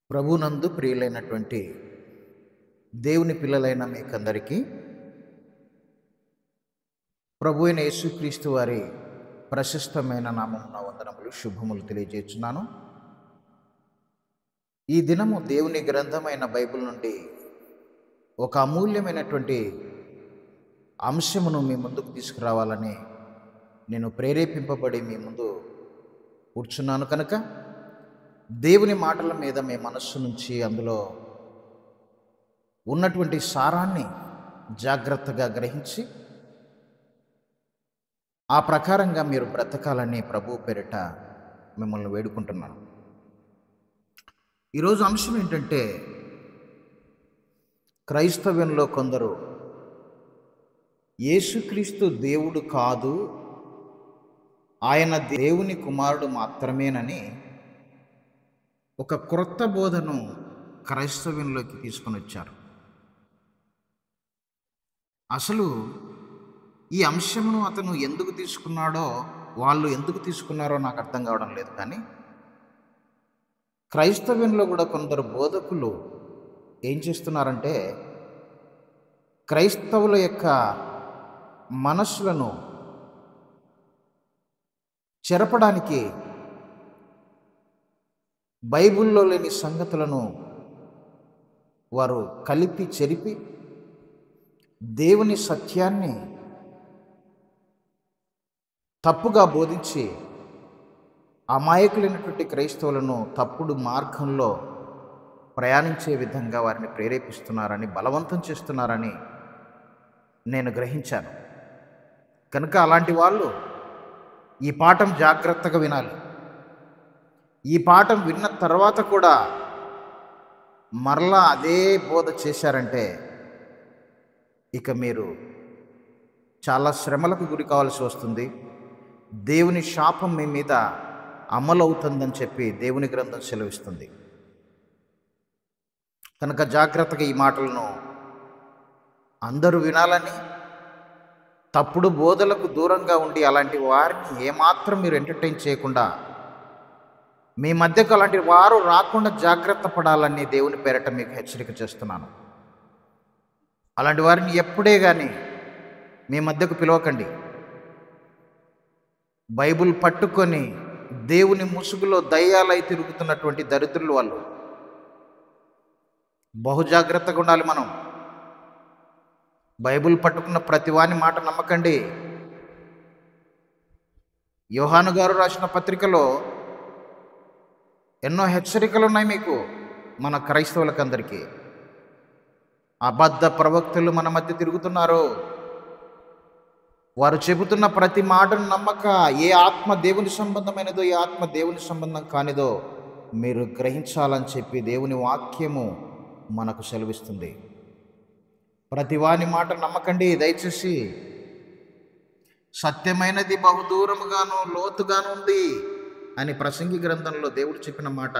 ప్రభునందు ప్రియులైనటువంటి దేవుని పిల్లలైన మీకందరికీ ప్రభు అయిన యేసుక్రీస్తు వారి ప్రశస్తమైన నామమున వందనములు శుభములు తెలియజేస్తున్నాను. ఈ దినము దేవుని గ్రంథమైన బైబిల్ నుండి ఒక అమూల్యమైనటువంటి అంశమును మీ ముందుకు తీసుకురావాలని నేను ప్రేరేపింపబడి మీ ముందు కూర్చున్నాను కనుక దేవుని మాటల మీద మీ మనస్సు నుంచి అందులో ఉన్నటువంటి సారాన్ని జాగ్రత్తగా గ్రహించి ఆ ప్రకారంగా మీరు బ్రతకాలని ప్రభు పేరిట మిమ్మల్ని వేడుకుంటున్నాను. ఈరోజు అంశం ఏంటంటే, క్రైస్తవ్యంలో కొందరు యేసుక్రీస్తు దేవుడు కాదు, ఆయన దేవుని కుమారుడు మాత్రమేనని ఒక క్రొత్త బోధను క్రైస్తవ్యంలోకి తీసుకొని వచ్చారు. అసలు ఈ అంశమును అతను ఎందుకు తీసుకున్నాడో, వాళ్ళు ఎందుకు తీసుకున్నారో నాకు అర్థం కావడం లేదు. కానీ క్రైస్తవ్యంలో కూడా కొందరు బోధకులు ఏం చేస్తున్నారంటే, క్రైస్తవుల యొక్క మనస్సులను చెరపడానికి బైబిల్లో లేని సంగతులను వారు కలిపి చెరిపి దేవుని సత్యాన్ని తప్పుగా బోధించి అమాయకులైనటువంటి క్రైస్తవులను తప్పుడు మార్గంలో ప్రయాణించే విధంగా వారిని ప్రేరేపిస్తున్నారని, బలవంతం చేస్తున్నారని నేను గ్రహించాను. కనుక అలాంటి వాళ్ళు ఈ పాఠం జాగ్రత్తగా వినాలి. ఈ పాఠం విన్న తర్వాత కూడా మరలా అదే బోధ చేశారంటే ఇక మీరు చాలా శ్రమలకు గురి కావాల్సి వస్తుంది. దేవుని శాపం మీ మీద అమలవుతుందని చెప్పి దేవుని గ్రంథం సెలవిస్తుంది. కనుక జాగ్రత్తగా ఈ మాటలను అందరూ వినాలని, తప్పుడు బోధలకు దూరంగా ఉండి అలాంటి వారిని ఏమాత్రం మీరు ఎంటర్టైన్ చేయకుండా, మీ మధ్యకు అలాంటి వారు రాకుండా జాగ్రత్త పడాలని దేవుని పేరట మీకు హెచ్చరిక చేస్తున్నాను. అలాంటి వారిని ఎప్పుడే కానీ మీ మధ్యకు పిలవకండి. బైబిల్ పట్టుకొని దేవుని ముసుగులో దయ్యాలై తిరుగుతున్నటువంటి దరిద్రులు వాళ్ళు. బహుజాగ్రత్తగా ఉండాలి మనం. బైబిల్ పట్టుకున్న ప్రతి వాని మాట నమ్మకండి. యోహాను గారు రాసిన పత్రికలో ఎన్నో హెచ్చరికలు ఉన్నాయి మీకు, మన క్రైస్తవులకందరికీ. అబద్ధ ప్రవక్తలు మన మధ్య తిరుగుతున్నారు. వారు చెబుతున్న ప్రతి మాటను నమ్మక, ఏ ఆత్మ దేవుని సంబంధమైనదో, ఏ ఆత్మ దేవుని సంబంధం కానిదో మీరు గ్రహించాలని చెప్పి దేవుని వాక్యము మనకు సెలవిస్తుంది. ప్రతి వాని మాట నమ్మకండి దయచేసి. సత్యమైనది బహుదూరముగాను లోతుగాను ఉంది అని ప్రసంగి గ్రంథంలో దేవుడు చెప్పిన మాట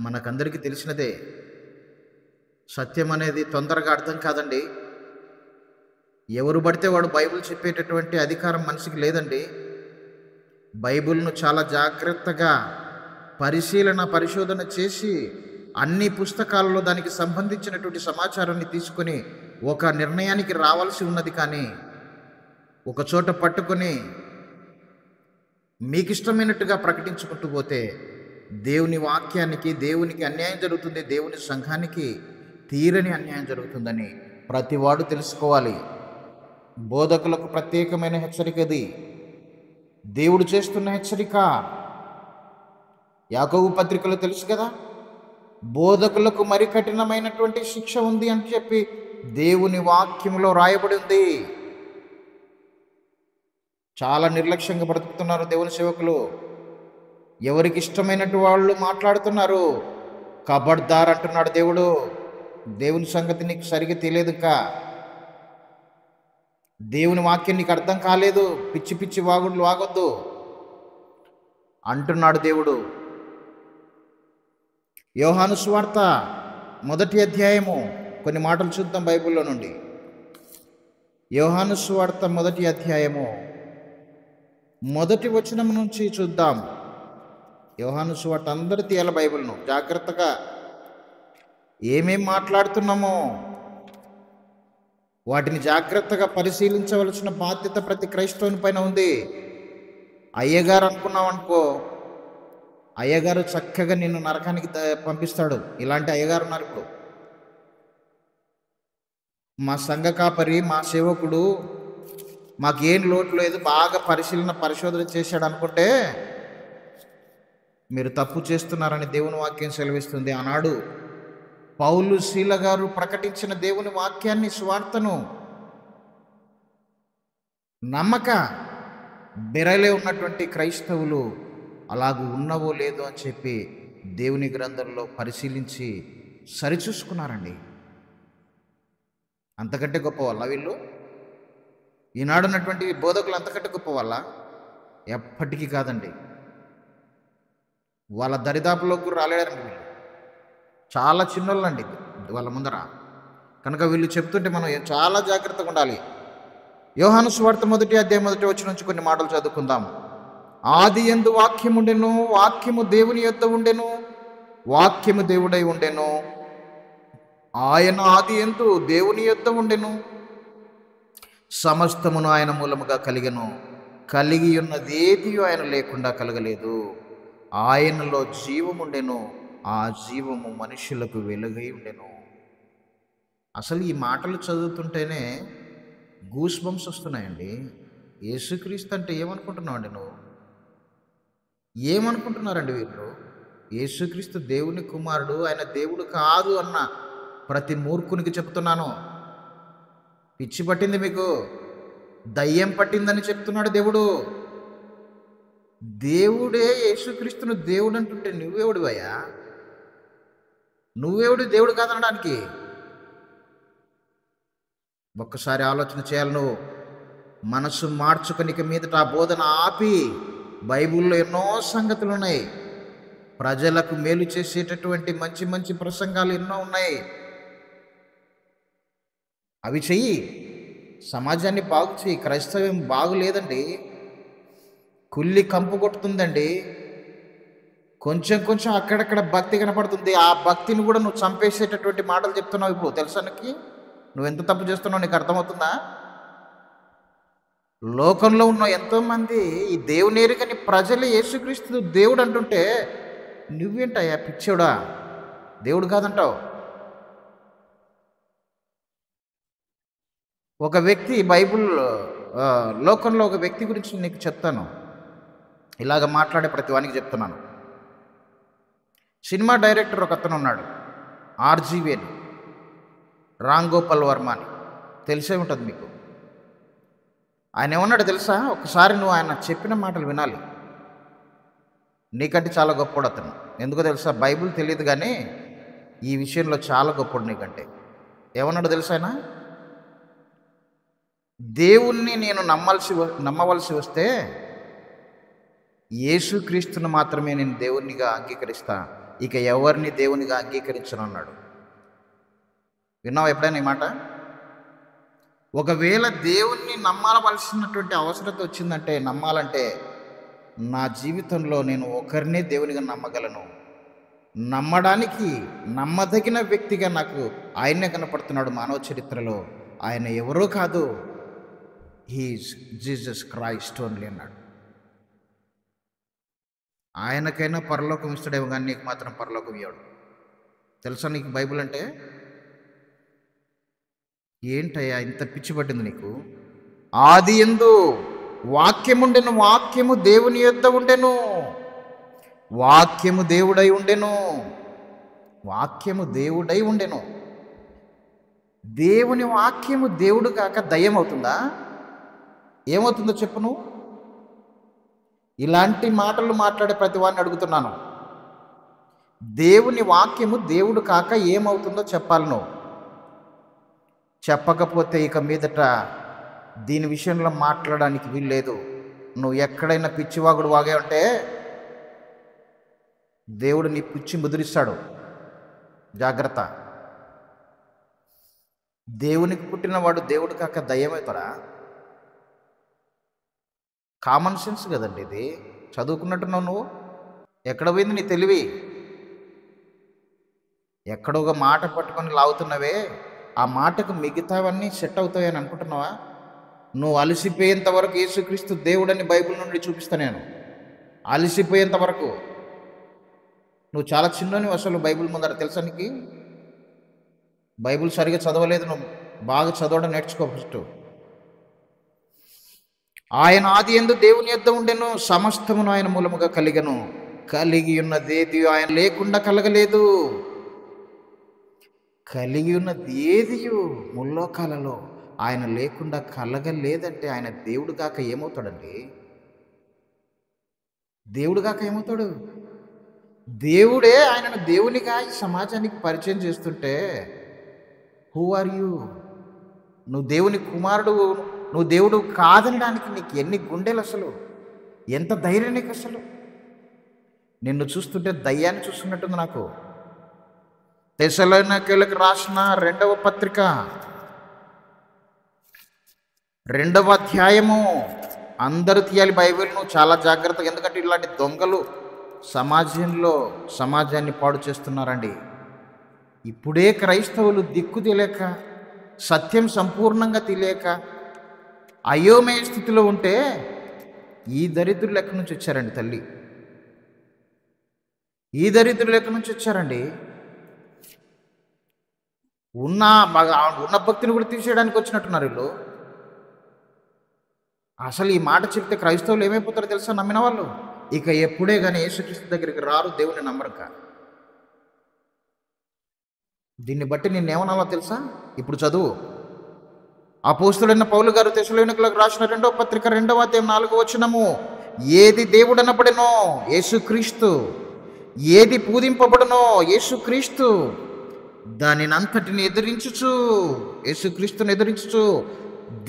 మనకందరికీ తెలిసినదే. సత్యం అనేది తొందరగా అర్థం కాదండి. ఎవరు పడితే వాడు బైబిల్ చెప్పేటటువంటి అధికారం మనిషికి లేదండి. బైబిల్ను చాలా జాగ్రత్తగా పరిశోధన చేసి అన్ని పుస్తకాలలో దానికి సంబంధించినటువంటి సమాచారాన్ని తీసుకొని ఒక నిర్ణయానికి రావాల్సి ఉన్నది. కానీ ఒక చోట పట్టుకొని మీకు ఇష్టమైనట్టుగా ప్రకటించుకుంటూ పోతే దేవుని వాక్యానికి, దేవునికి అన్యాయం జరుగుతుంది, దేవుని సంఘానికి తీరని అన్యాయం జరుగుతుందని ప్రతివాడు తెలుసుకోవాలి. బోధకులకు ప్రత్యేకమైన హెచ్చరిక ఇది. దేవుడు చేస్తున్న హెచ్చరిక. యాకోబు పత్రికలో తెలుసు కదా, బోధకులకు మరి కఠినమైనటువంటి శిక్ష ఉంది అని చెప్పి దేవుని వాక్యంలో రాయబడి ఉంది. చాలా నిర్లక్ష్యంగా బ్రతుకుతున్నారు దేవుని సేవకులు. ఎవరికి ఇష్టమైనట్టు వాళ్ళు మాట్లాడుతున్నారు. కబడ్దార్ అంటున్నాడు దేవుడు. దేవుని సంగతి నీకు సరిగ్గా తెలియదు, ఇంకా దేవుని వాక్యం నీకు అర్థం కాలేదు, పిచ్చి పిచ్చి వాగుడులు వాగొద్దు అంటున్నాడు దేవుడు. యోహాను సువార్త 1వ అధ్యాయము కొన్ని మాటలు చూద్దాం బైబిల్లో నుండి. యోహాను సువార్త 1వ అధ్యాయము 1వ వచనం నుంచి చూద్దాం. యోహాను సువార్త అందరూ తీయాలి బైబిల్ను, జాగ్రత్తగా ఏమేం మాట్లాడుతున్నామో వాటిని జాగ్రత్తగా పరిశీలించవలసిన బాధ్యత ప్రతి క్రైస్తవుని పైన ఉంది. అయ్యగారు అనుకున్నాం అనుకో, అయ్యగారు చక్కగా నిన్ను నరకానికి పంపిస్తాడు. ఇలాంటి అయ్యగారు ఉన్నారు ఇప్పుడు. మా సంఘ కాపరి, మా సేవకుడు మాకేం లోటు లేదు, బాగా పరిశోధన చేశాడు అనుకుంటే మీరు తప్పు చేస్తున్నారని దేవుని వాక్యం సెలవిస్తుంది. ఆనాడు పౌలు శీల గారు ప్రకటించిన దేవుని వాక్యాన్ని, సువార్తను నమ్మక బెరలే ఉన్నటువంటి క్రైస్తవులు అలాగూ ఉన్నవో లేదో అని చెప్పి దేవుని గ్రంథంలో పరిశీలించి సరిచూసుకున్నారండి. అంతకంటే గొప్ప వాళ్ళ వీళ్ళు? ఈనాడున్నటువంటి బోధకులు అంతకంటే గొప్ప వాళ్ళ? ఎప్పటికీ కాదండి. వాళ్ళ దరిదాపులోకి కూడా రాలేడండి వీళ్ళు. చాలా చిన్నోళ్ళండి వాళ్ళ ముందర. కనుక వీళ్ళు చెప్తుంటే మనం చాలా జాగ్రత్తగా ఉండాలి. యోహాను సువార్త 1వ అధ్యాయం 1వ వచనం నుంచి కొన్ని మాటలు చదువుకుందాం. ఆదియందు వాక్యము ఉండెను, వాక్యము దేవుని యొద్ద ఉండెను, వాక్యము దేవుడై ఉండెను, ఆయన ఆదియందు దేవుని యొద్ద ఉండెను, సమస్తమును ఆయన మూలముగా కలిగెను, కలిగి ఉన్నదేది ఆయన లేకుండా కలగలేదు. ఆయనలో జీవముండెను, ఆ జీవము మనుషులకు వెలుగై ఉండెను. అసలు ఈ మాటలు చదువుతుంటేనే గూస్ బంప్స్ వస్తున్నాయండి. యేసుక్రీస్తు అంటే ఏమనుకుంటున్నావు అండి నువ్వు? ఏమనుకుంటున్నారండి వీళ్ళు? యేసుక్రీస్తు దేవుని కుమారుడు, ఆయన దేవుడు కాదు అన్న ప్రతి మూర్ఖునికి చెప్తున్నాను. పిచ్చి పట్టింది మీకు, దయ్యం పట్టిందని చెప్తున్నాడు దేవుడు. దేవుడే యేసుక్రీస్తును దేవుడు అంటుంటే నువ్వేవుడివయ్యా? నువ్వేవుడు దేవుడు కాదనడానికి? ఒక్కసారి ఆలోచన చేయాలి నువ్వు. మనసు మార్చుకొనిక మీదట ఆ బోధన ఆపి, బైబిల్లో ఎన్నో సంగతులు ఉన్నాయి, ప్రజలకు మేలు చేసేటటువంటి మంచి మంచి ప్రసంగాలు ఎన్నో ఉన్నాయి, అవి చెయ్యి. సమాజాన్ని బాగు చెయ్యి. క్రైస్తవ్యం బాగులేదండి, కుళ్ళి కంపు కొట్టుతుందండి. కొంచెం కొంచెం అక్కడక్కడ భక్తి కనపడుతుంది. ఆ భక్తిని కూడా నువ్వు చంపేసేటటువంటి మాటలు చెప్తున్నావు ఇప్పుడు. తెలుసా నీకు నువ్వెంత తప్పు చేస్తున్నావు? నీకు అర్థమవుతుందా? లోకంలో ఉన్న ఎంతోమంది ఈ దేవుని ఎరుగని ప్రజలు యేసుక్రీస్తు దేవుడు అంటుంటే నువ్వేంటయ్యా పిచ్చోడా, దేవుడు కాదంటావు? ఒక వ్యక్తి బైబిల్ లోకంలో ఒక వ్యక్తి గురించి నీకు చెప్తాను. ఇలాగ మాట్లాడే ప్రతి వానికి చెప్తున్నాను. సినిమా డైరెక్టర్ ఒక అతను ఉన్నాడు, ఆర్జీవి అని, రామ్ గోపాల్ వర్మ అని. తెలిసే ఉంటుంది మీకు. ఆయన ఏమన్నాడు తెలుసా? ఒకసారి నువ్వు ఆయన చెప్పిన మాటలు వినాలి. నీకంటే చాలా గొప్పోడు అతను. ఎందుకో తెలుసా? బైబిల్ తెలియదు కానీ ఈ విషయంలో చాలా గొప్పోడు నీకంటే. ఏమన్నాడు తెలుసా ఆయన? దేవుణ్ణి నేను నమ్మవలసి వస్తే యేసుక్రీస్తును మాత్రమే నేను దేవునిగా అంగీకరిస్తా, ఇక ఎవరిని దేవునిగా అంగీకరించను అన్నాడు. విన్నావు ఎప్పుడైనా ఈ మాట? ఒకవేళ దేవుణ్ణి నమ్మవలసినటువంటి అవసరత వచ్చిందంటే, నమ్మాలంటే, నా జీవితంలో నేను ఒకరినే దేవునిగా నమ్మగలను. నమ్మడానికి నమ్మదగిన వ్యక్తిగా నాకు ఆయనే కనపడుతున్నాడు మానవ చరిత్రలో. ఆయన ఎవరో కాదు, హీఈస్ జీసస్ క్రైస్ట్ ఓన్లీ అన్నాడు. ఆయనకైనా పరలోకం ఇస్తాడేమో కానీ నీకు మాత్రం పరలోకం ఇవ్వడు. తెలుసా నీకు బైబిల్ అంటే? ఏంటయ్యా ఇంత పిచ్చి పట్టింది నీకు? ఆది యందు వాక్యముండెను, వాక్యము దేవుని యొద్ద ఉండెను, వాక్యము దేవుడై ఉండెను, వాక్యము దేవుడై ఉండెను. దేవుని వాక్యము దేవుడు కాక దయ్యం అవుతుందా? ఏమవుతుందో చెప్పు నువ్వు? ఇలాంటి మాటలు మాట్లాడే ప్రతి వాడిని అడుగుతున్నాను. దేవుని వాక్యము దేవుడు కాక ఏమవుతుందో చెప్పాలి నువ్వు. చెప్పకపోతే ఇక మీదట దీని విషయంలో మాట్లాడడానికి వీల్లేదు. నువ్వు ఎక్కడైనా పిచ్చివాగుడు వాగే ఉంటే దేవుడు నీ పిచ్చి ముదిరిస్తాడు. జాగ్రత్త. దేవునికి పుట్టినవాడు దేవుడు కాక దయ్యమవుతాడా? కామన్ సెన్స్ కదండి ఇది. చదువుకున్నట్టున్నావు నువ్వు. ఎక్కడ పోయింది నీ తెలివి? ఎక్కడో ఒక మాట పట్టుకొని లాగుతున్నవే, ఆ మాటకు మిగతావన్నీ సెట్ అవుతాయని అనుకుంటున్నావా? నువ్వు అలసిపోయేంత వరకు యేసుక్రీస్తు దేవుడని బైబిల్ నుండి చూపిస్తా నేను. అలసిపోయేంత వరకు. నువ్వు చాలా చిన్నోనివి అసలు బైబిల్ ముందర తెలుసా నీకు? బైబిల్ సరిగా చదవలేదు నువ్వు. బాగా చదవడం నేర్చుకో ఫస్ట్. ఆయన ఆది యందు దేవుని యొద్ద ఉండెను, సమస్తమును ఆయన మూలముగా కలిగెను. కలిగి ఉన్నదేది ఆయన లేకుండా కలగలేదు. కలిగి ఉన్నది ఏదియు ముల్లోకాలలో ఆయన లేకుండా కలగలేదంటే ఆయన దేవుడు కాక ఏమవుతాడండి? దేవుడు కాక ఏమవుతాడు? దేవుడే ఆయనను దేవునిగా ఈ సమాజానికి పరిచయం చేస్తుంటే హూ ఆర్ యూ? నువ్వు దేవుని కుమారుడు, నువ్వు దేవుడు కాదనడానికి నీకు ఎన్ని గుండెలు అసలు? ఎంత ధైర్యం నీకు అసలు? నిన్ను చూస్తుంటే దయ్యాన్ని చూస్తున్నట్టుంది నాకు. తెస్సలోనికీయులకు రాసిన 2వ పత్రిక 2వ అధ్యాయము. అందరూ తీయాలి బైబిల్ను చాలా జాగ్రత్తగా, ఎందుకంటే ఇలాంటి దొంగలు సమాజాన్ని పాడు చేస్తున్నారండి. ఇప్పుడే క్రైస్తవులు దిక్కు తెలియక, సత్యం సంపూర్ణంగా తెలియక అయోమయ స్థితిలో ఉంటే ఈ దరిద్రులు ఎక్కడి నుంచి వచ్చారండి తల్లి? ఈ దరిద్రులు ఎక్కడి నుంచి వచ్చారండి? ఉన్న భక్తిని కూడా తీసేయడానికి వచ్చినట్టున్నారు వీళ్ళు. అసలు ఈ మాట చెప్తే క్రైస్తవులు ఏమైపోతారో తెలుసా? నమ్మిన వాళ్ళు ఇక ఎప్పుడే కానీ యేసుక్రీస్తు దగ్గరికి రారు, దేవుని నమ్మరక. దీన్ని బట్టి నేనేమనాలో తెలుసా? ఇప్పుడు చదువు. అపోస్తలుడైన పౌలు గారు తెస్సలోనికీయులకు రాసిన 2వ పత్రిక 2వ అధ్యాయం 4వ వచనము. ఏది దేవుడనబడెనో యేసుక్రీస్తు, ఏది పూజింపబడునో యేసుక్రీస్తు, దానినంతటిని ఎదిరించుచు, యేసుక్రీస్తుని ఎదిరించుచు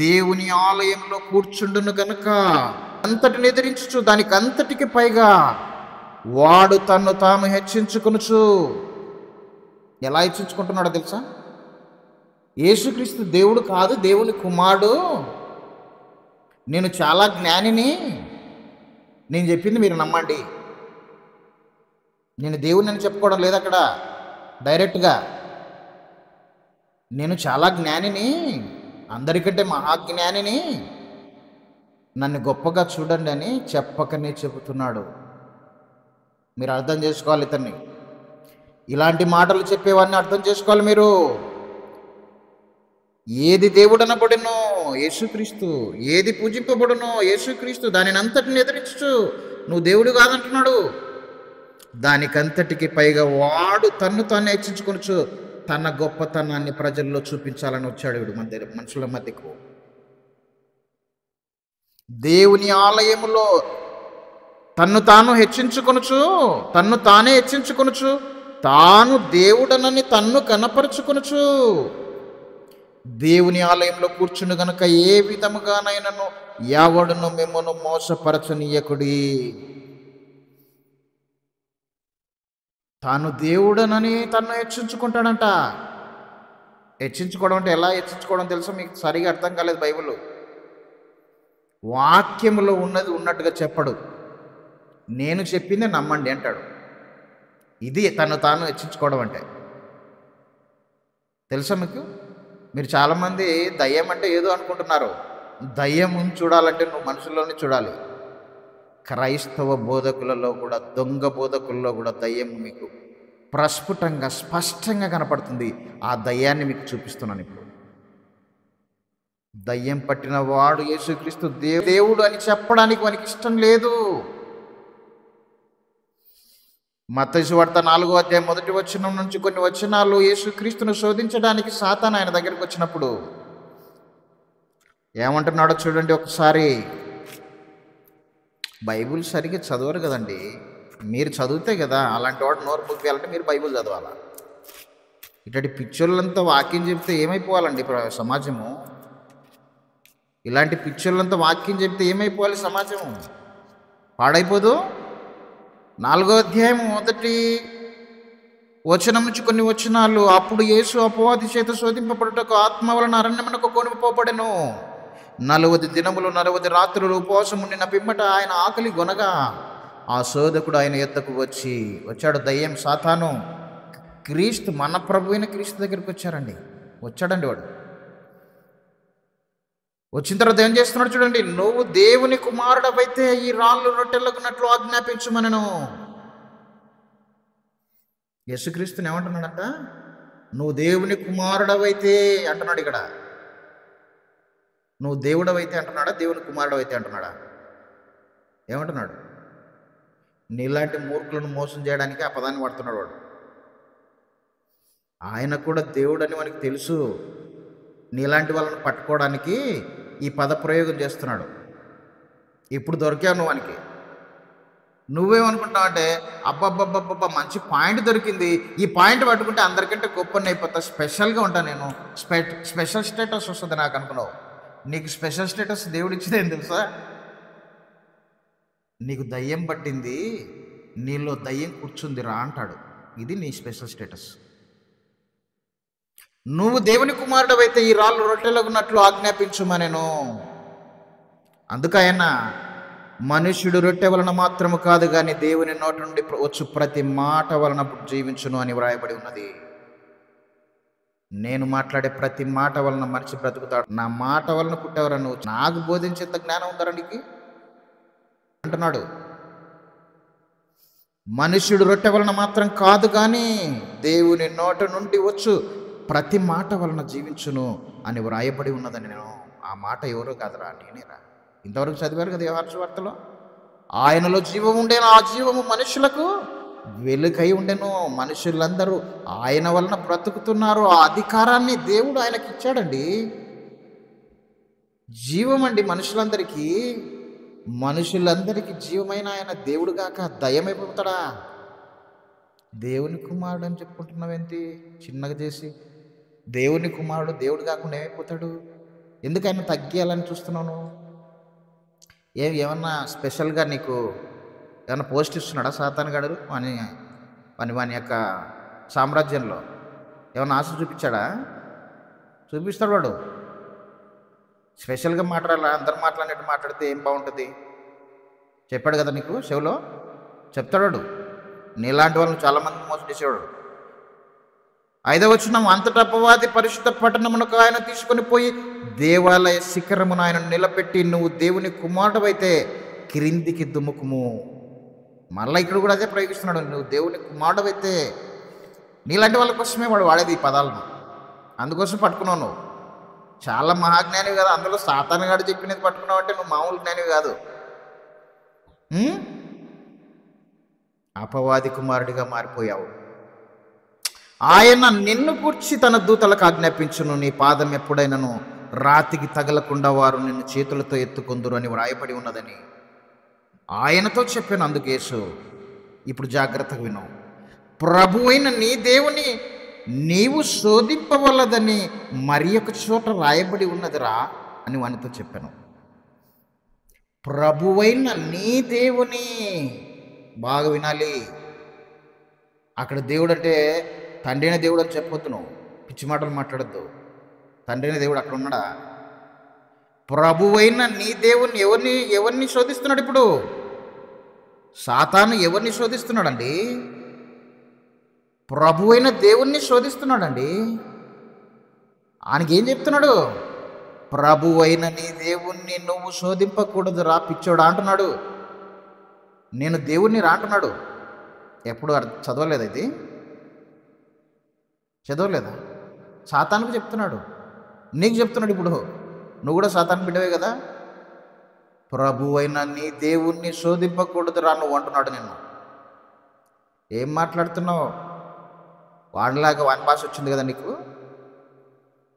దేవుని ఆలయంలో కూర్చుండును గనుక అంతటిని ఎదిరించుచు, దానికి అంతటికి పైగా వాడు తన్ను తాను హెచ్చించుకొనుచు. ఎలా హెచ్చించుకుంటున్నాడో తెలుసా? యేసుక్రీస్తు దేవుడు కాదు, దేవుని కుమారుడు, నేను చాలా జ్ఞానిని, నేను చెప్పింది మీరు నమ్మండి. నేను దేవుడిని అని చెప్పుకోవడం లేదు అక్కడ డైరెక్ట్గా. నేను చాలా జ్ఞానిని, అందరికంటే మహాజ్ఞానిని, నన్ను గొప్పగా చూడండి అని చెప్పకనే చెబుతున్నాడు. మీరు అర్థం చేసుకోవాలి ఇతన్ని. ఇలాంటి మాటలు చెప్పేవాడిని అర్థం చేసుకోవాలి మీరు. ఏది దేవుడనబడునో యేసుక్రీస్తు, ఏది పూజింపబడునో యేసుక్రీస్తు, దానిని అంతటిని ఎదిరించు. నువ్వు దేవుడు కాదంటున్నాడు. దానికంతటికి పైగా వాడు తన్ను తాను హెచ్చించుకొనొచ్చు. తన గొప్పతనాన్ని ప్రజల్లో చూపించాలని వచ్చాడు వీడు మనుషుల మధ్యకు. దేవుని ఆలయములో తన్ను తాను హెచ్చించుకొనొచ్చు, తన్ను తానే హెచ్చించుకొనొచ్చు, తాను దేవుడనని తన్ను కనపరుచుకొనొచ్చు. దేవుని ఆలయంలో కూర్చుని గనుక ఏ విధముగానైనను ఎవడును మిమ్మను మోసపరచనీయకుడి. తాను దేవుడనని తన్ను హెచ్చించుకుంటాడంట. హెచ్చించుకోవడం అంటే ఎలా హెచ్చించుకోవడం తెలుసా? మీకు సరిగా అర్థం కాలేదు. బైబిల్ వాక్యములో ఉన్నది ఉన్నట్టుగా చెప్పడు. నేను చెప్పింది నమ్మండి అంటాడు. ఇది తను తాను హెచ్చించుకోవడం అంటే. తెలుసా మీకు? మీరు చాలామంది దయ్యం అంటే ఏదో అనుకుంటున్నారు. దయ్యం చూడాలంటే నువ్వు మనుషుల్లోనే చూడాలి. క్రైస్తవ బోధకులలో కూడా, దొంగ బోధకుల్లో కూడా దయ్యం మీకు ప్రస్ఫుటంగా స్పష్టంగా కనపడుతుంది. ఆ దయ్యాన్ని మీకు చూపిస్తున్నాను ఇప్పుడు. దయ్యం పట్టిన వాడు యేసుక్రీస్తు దేవుడు అని చెప్పడానికి వానికి ఇష్టం లేదు. మత్తయి సువార్త 4వ అధ్యాయం 1వ వచనం నుంచి కొన్ని వచనాలు యేసుక్రీస్తును శోధించడానికి సాతాను ఆయన దగ్గరికి వచ్చినప్పుడు ఏమంటున్నాడో చూడండి ఒకసారి. బైబిల్ సరిగ్గా చదవరు కదండి. మీరు చదివితే కదా అలాంటి వాడు నోరు పుక్కేయాలంటే మీరు బైబిల్ చదవాలా. ఇట్లాంటి పిచ్చోళ్ళంతా వాక్యం చెప్తే ఏమైపోవాలండి సమాజము? ఇలాంటి పిచ్చోళ్ళంతా వాక్యం చెప్తే ఏమైపోవాలి సమాజము? పాడైపోదు. 4వ అధ్యాయం 1వ వచనం నుంచి కొన్ని వచనాలు. అప్పుడు యేసు అపవాది చేత శోధింపబడుటకు ఆత్మ వలన అరణ్యమునకు కొనుపోబడెను. 40 దినములు 40 రాత్రులు ఉపవాసం ఉండిన పిమ్మట ఆయన ఆకలి గొనగా ఆ శోధకుడు ఆయన యొద్దకు వచ్చాడు. దయ్యం సాతాను క్రీస్తు, మన ప్రభు అయిన క్రీస్తు దగ్గరికి వచ్చారండి. వచ్చాడండి వాడు. వచ్చిన తర్వాత ఏం చేస్తున్నాడు చూడండి. నువ్వు దేవుని కుమారుడవైతే ఈ రాళ్ళు రొట్టెలకున్నట్లు ఆజ్ఞాపించుమనను. యేసుక్రీస్తుని ఏమంటున్నాడంట? నువ్వు దేవుని కుమారుడవైతే అంటున్నాడు ఇక్కడ. నువ్వు దేవుడవైతే అంటున్నాడా, దేవుని కుమారుడవైతే అంటున్నాడా? ఏమంటున్నాడు? నీలాంటి మూర్ఖులను మోసం చేయడానికి ఆ పదాన్ని వాడుతున్నాడు వాడు. ఆయన కూడా దేవుడని మనకి తెలుసు. నీలాంటి వాళ్ళని పట్టుకోవడానికి ఈ పద ప్రయోగం చేస్తున్నాడు. ఇప్పుడు దొరికావు నువ్వు వానికి. నువ్వేమనుకుంటావు అంటే, అబ్బబ్బబ్బబ్బబ్బా మంచి పాయింట్ దొరికింది, ఈ పాయింట్ పట్టుకుంటే అందరికంటే గొప్పని అయిపోతా, స్పెషల్గా ఉంటాను నేను, స్పెషల్ స్టేటస్ వస్తుంది నాకు అనుకున్నావు. నీకు స్పెషల్ స్టేటస్ దేవుడు ఇచ్చింది ఏం తెలుసా? నీకు దయ్యం పట్టింది, నీలో దయ్యం కూర్చుంది రా అంటాడు. ఇది నీ స్పెషల్ స్టేటస్. నువ్వు దేవుని కుమారుడవైతే ఈ రాళ్ళు రొట్టెలగున్నట్లు ఆజ్ఞాపించుమనెను. అందుకైనా మనుష్యుడు రొట్టె వలన మాత్రము కాదు కానీ దేవుని నోటి నుండి వచ్చు ప్రతి మాట వలన జీవించును అని వ్రాయబడి ఉన్నది. నేను మాట్లాడే ప్రతి మాట వలన మనిషి బ్రతుకుతాడు. నా మాట వలన పుట్టేవరా నువ్వు? నాకు బోధించేంత జ్ఞానం ఉందరా నీకు అంటున్నాడు. మనుష్యుడు రొట్టె వలన మాత్రం కాదు కానీ దేవుని నోటి నుండి వచ్చు ప్రతి మాట వలన జీవించును అని వ్రాయబడి ఉన్నదని. నేను ఆ మాట ఎవరో కాదురా, నేనేరా. ఇంతవరకు చదివారు కదా యోహాను సువార్తలో. ఆయనలో జీవం ఉండేను, ఆ జీవము మనుషులకు వెలుగై ఉండెను. మనుషులందరూ ఆయన వలన బ్రతుకుతున్నారు. ఆ అధికారాన్ని దేవుడు ఆయనకి ఇచ్చాడండి. జీవం అండి మనుషులందరికీ. మనుషులందరికీ జీవమైన ఆయన దేవుడు గాక దయ్యమైపోతాడా? దేవుని కుమారుడు అని చెప్పుకుంటున్నావేంటి చిన్నగా చేసి? దేవుని కుమారుడు దేవుడు కాకుండా ఏమైపోతాడు? ఎందుకు ఆయన తగ్గియాలని చూస్తున్నాను? ఏమన్నా స్పెషల్గా నీకు ఏమన్నా పోస్ట్ ఇస్తున్నాడా సాతాను గాడు? వాని యొక్క సామ్రాజ్యంలో ఏమన్నా ఆశ చూపించాడా? చూపిస్తాడు వాడు. స్పెషల్గా మాట్లాడాలా? అందరు మాట్లాడినట్టు మాట్లాడితే ఏం బాగుంటుంది? చెప్పాడు కదా నీకు, చెవులో చెప్తాడు వాడు. నీలాంటి వాళ్ళని చాలామంది మోసం చేసేవాడు. 5వ వచనం, అంతటా అపవాది పరిశుద్ధ పట్టణమునకు ఆయన తీసుకొని పోయి దేవాలయ శిఖరమును ఆయన నిలబెట్టి, నువ్వు దేవుని కుమారుడవైతే క్రిందికి దుముకుము. మళ్ళీ ఇక్కడ కూడా అదే ప్రయోగిస్తున్నాడు. నువ్వు దేవుని కుమారుడవైతే. నీలాంటి వాళ్ళ కోసమే వాడు వాడేది ఈ పదాలను. అందుకోసం పట్టుకున్నావు నువ్వు. చాలా మహాజ్ఞానివి కదా, అందులో సాతాను గాడు చెప్పినది పట్టుకున్నావు అంటే నువ్వు మామూలు జ్ఞానివి కాదు. అపవాది కుమారుడిగా మారిపోయావు. ఆయన నిన్ను కూర్చి తన దూతలకు ఆజ్ఞాపించును, నీ పాదం ఎప్పుడైనను రాతికి తగలకుండా వారు నిన్ను చేతులతో ఎత్తుకొందురు అని వ్రాయబడి ఉన్నదని ఆయనతో చెప్పాను. అందుకు యేసు, ఇప్పుడు జాగ్రత్తగా విను, ప్రభు అయిన నీ దేవుని నీవు శోధింపవలదని మరి ఒక చోట రాయబడి ఉన్నదిరా అని వానితో చెప్పాను. ప్రభువైన నీ దేవుని, బాగా వినాలి. అక్కడ దేవుడు అంటే తండ్రి అయిన దేవుడు అని చెప్పొద్దు, నువ్వు పిచ్చి మాటలు మాట్లాడద్దు. తండ్రి అయిన దేవుడు అక్కడ ఉన్నాడా? ప్రభువైన నీ దేవుని ఎవరిని శోధిస్తున్నాడు? ఇప్పుడు సాతాను ఎవరిని శోధిస్తున్నాడండి? ప్రభువైన దేవుణ్ణి శోధిస్తున్నాడండి. ఆయనకి ఏం చెప్తున్నాడు? ప్రభువైన నీ దేవుణ్ణి నువ్వు శోధింపకూడదు రా పిచ్చోడా అంటున్నాడు. నేను దేవుణ్ణి రా అంటున్నాడు. ఎప్పుడు చదవలేదా ఇది? చదవలేదా? సాతానుకు చెప్తున్నాడు, నీకు చెప్తున్నాడు. ఇప్పుడు నువ్వు కూడా సాతాను బిడ్డవే కదా. ప్రభువైన నీ దేవుణ్ణి శోధింపకూడదు రా నువ్వు అంటున్నాడు. నిన్ను ఏం మాట్లాడుతున్నావు? వాడిలాగా వాని భాష వచ్చింది కదా నీకు.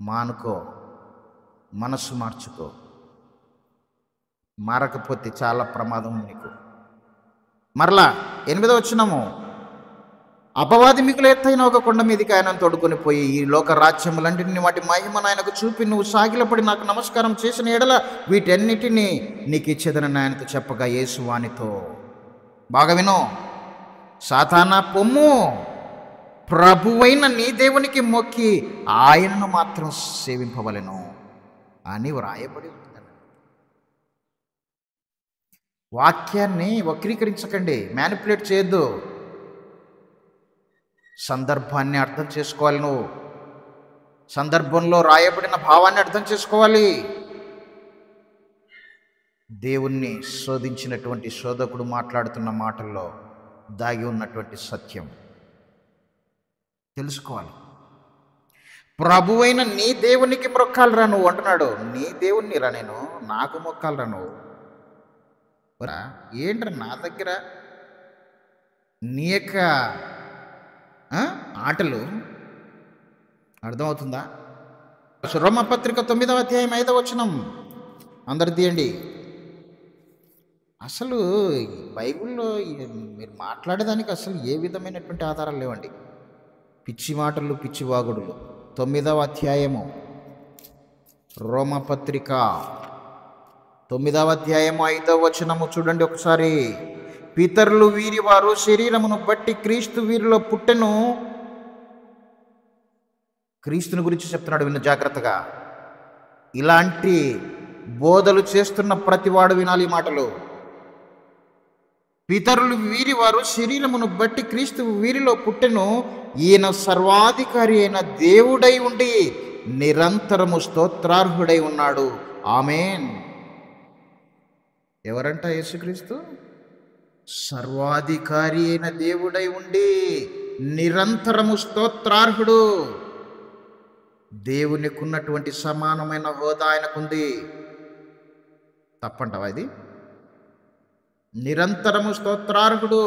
మానుకో, మనస్సు మార్చుకో. మారకపోతే చాలా ప్రమాదం నీకు. మరలా 8వ వచనము, అపవాది మిగులు ఎత్తైన ఒక కొండ మీదకి ఆయన తోడుకొని పోయి ఈ లోక రాజ్యములన్నింటినీ వాటి మహిమను ఆయనకు చూపి, నువ్వు సాగిలపడి నాకు నమస్కారం చేసిన ఎడల వీటన్నిటినీ నీకు ఇచ్చేదని ఆయనతో చెప్పగా, యేసు వానితో, బాగా విను, సాతానా పొమ్ము, ప్రభువైన నీ దేవునికి మొక్కి ఆయనను మాత్రం సేవింపవలెను అని వ్రాయబడి ఉంది. వాక్యాన్ని వక్రీకరించకండి, మ్యానిపులేట్ చేయొద్దు. సందర్భాన్ని అర్థం చేసుకోవాలి. నువ్వు సందర్భంలో రాయబడిన భావాన్ని అర్థం చేసుకోవాలి. దేవుణ్ణి శోధించినటువంటి శోధకుడు మాట్లాడుతున్న మాటల్లో దాగి ఉన్నటువంటి సత్యం తెలుసుకోవాలి. ప్రభువైన నీ దేవునికి మొక్కాలిరా నువ్వు అంటున్నాడు. నీ దేవుణ్ణి రా నేను, నాకు మొక్కాలిరా నువ్వు. ఏంట్రా నా దగ్గర నీ యొక్క ఆటలు అర్థమవుతుందా? రోమపత్రిక 9వ అధ్యాయం 5వ వచనం అందరు తీయండి. అసలు బైబిల్లో మీరు మాట్లాడేదానికి అసలు ఏ విధమైనటువంటి ఆధారాలు లేవండి. పిచ్చి మాటలు, పిచ్చి వాగుడులు. 9వ అధ్యాయము రోమపత్రిక 9వ అధ్యాయము 5వ వచనము చూడండి ఒకసారి. పితరులు వీరి వారు శరీరమును బట్టి క్రీస్తు వీరిలో పుట్టెను. క్రీస్తుని గురించి చెప్తున్నాడు, విను జాగ్రత్తగా. ఇలాంటి బోధలు చేస్తున్న ప్రతివాడు వినాలి ఈ మాటలు. పితరులు వీరి వారు శరీరమును బట్టి క్రీస్తు వీరిలో పుట్టెను. ఈయన సర్వాధికారి అయిన దేవుడై ఉండి నిరంతరము స్తోత్రార్హుడై ఉన్నాడు. ఆమేన్. ఎవరంట యేసుక్రీస్తు? సర్వాధికారి అయిన దేవుడై ఉండి నిరంతరము స్తోత్రార్హుడు. దేవునికి ఉన్నటువంటి సమానమైన హోదా ఆయనకుంది. తప్పంటావా ఇది? నిరంతరము స్తోత్రార్హుడు.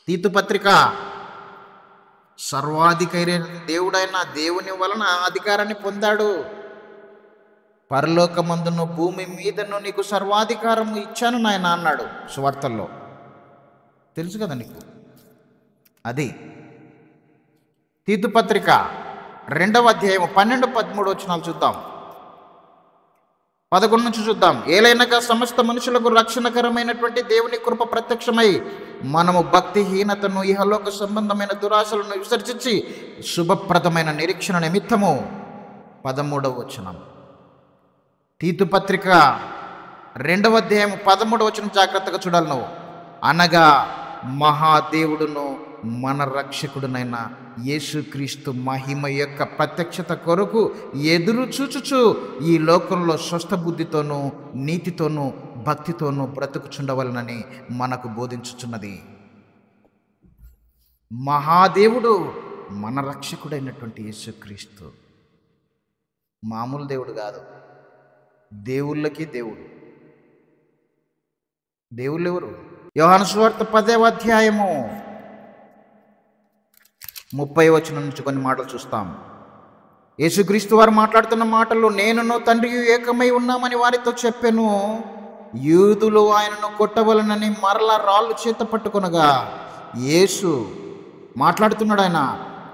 తీతు పత్రిక, సర్వాధికారి దేవుడైన దేవుని వలన అధికారాన్ని పొందాడు. పరలోకమందును భూమి మీదను నీకు సర్వాధికారం ఇచ్చాను నాయన అన్నాడు సువార్తల్లో. తెలుసు కదా నీకు అది. తీతు పత్రిక 2వ అధ్యాయం 12-13 వచనాలు చూద్దాం. 11 నుంచి చూద్దాం. ఏలైనగా సమస్త మనుషులకు రక్షణకరమైనటువంటి దేవుని కృప ప్రత్యక్షమై మనము భక్తిహీనతను, ఇహలోక సంబంధమైన దురాశలను విసర్జించి శుభప్రదమైన నిరీక్షణ నిమిత్తము 13వ వచనం. తీతు పత్రిక 2వ అధ్యాయం 13వ వచనం జాగ్రత్తగా చూడాలి నువ్వు. అనగా మహాదేవుడును మన రక్షకుడునైన యేసుక్రీస్తు మహిమ యొక్క ప్రత్యక్షత కొరకు ఎదురు చూచుచు ఈ లోకంలో స్వస్థ బుద్ధితోనూ నీతితోనూ భక్తితోనూ బ్రతుకుచుండవలనని మనకు బోధించుచున్నది. మహాదేవుడు మన రక్షకుడైనటువంటి యేసుక్రీస్తు మామూలు దేవుడు కాదు. దేవుళ్ళకి దేవుడు. దేవుళ్ళు ఎవరు? యోహాను సువార్త 10వ అధ్యాయము 30వ వచనం నుంచి కొన్ని మాటలు చూస్తాం. యేసుక్రీస్తు వారు మాట్లాడుతున్న మాటలు, నేనును తండ్రి ఏకమై ఉన్నామని వారితో చెప్పెను. యూదులు ఆయనను కొట్టవలనని మరలా రాళ్ళు చేత పట్టుకొనగా యేసు మాట్లాడుతున్నాడు. ఆయన,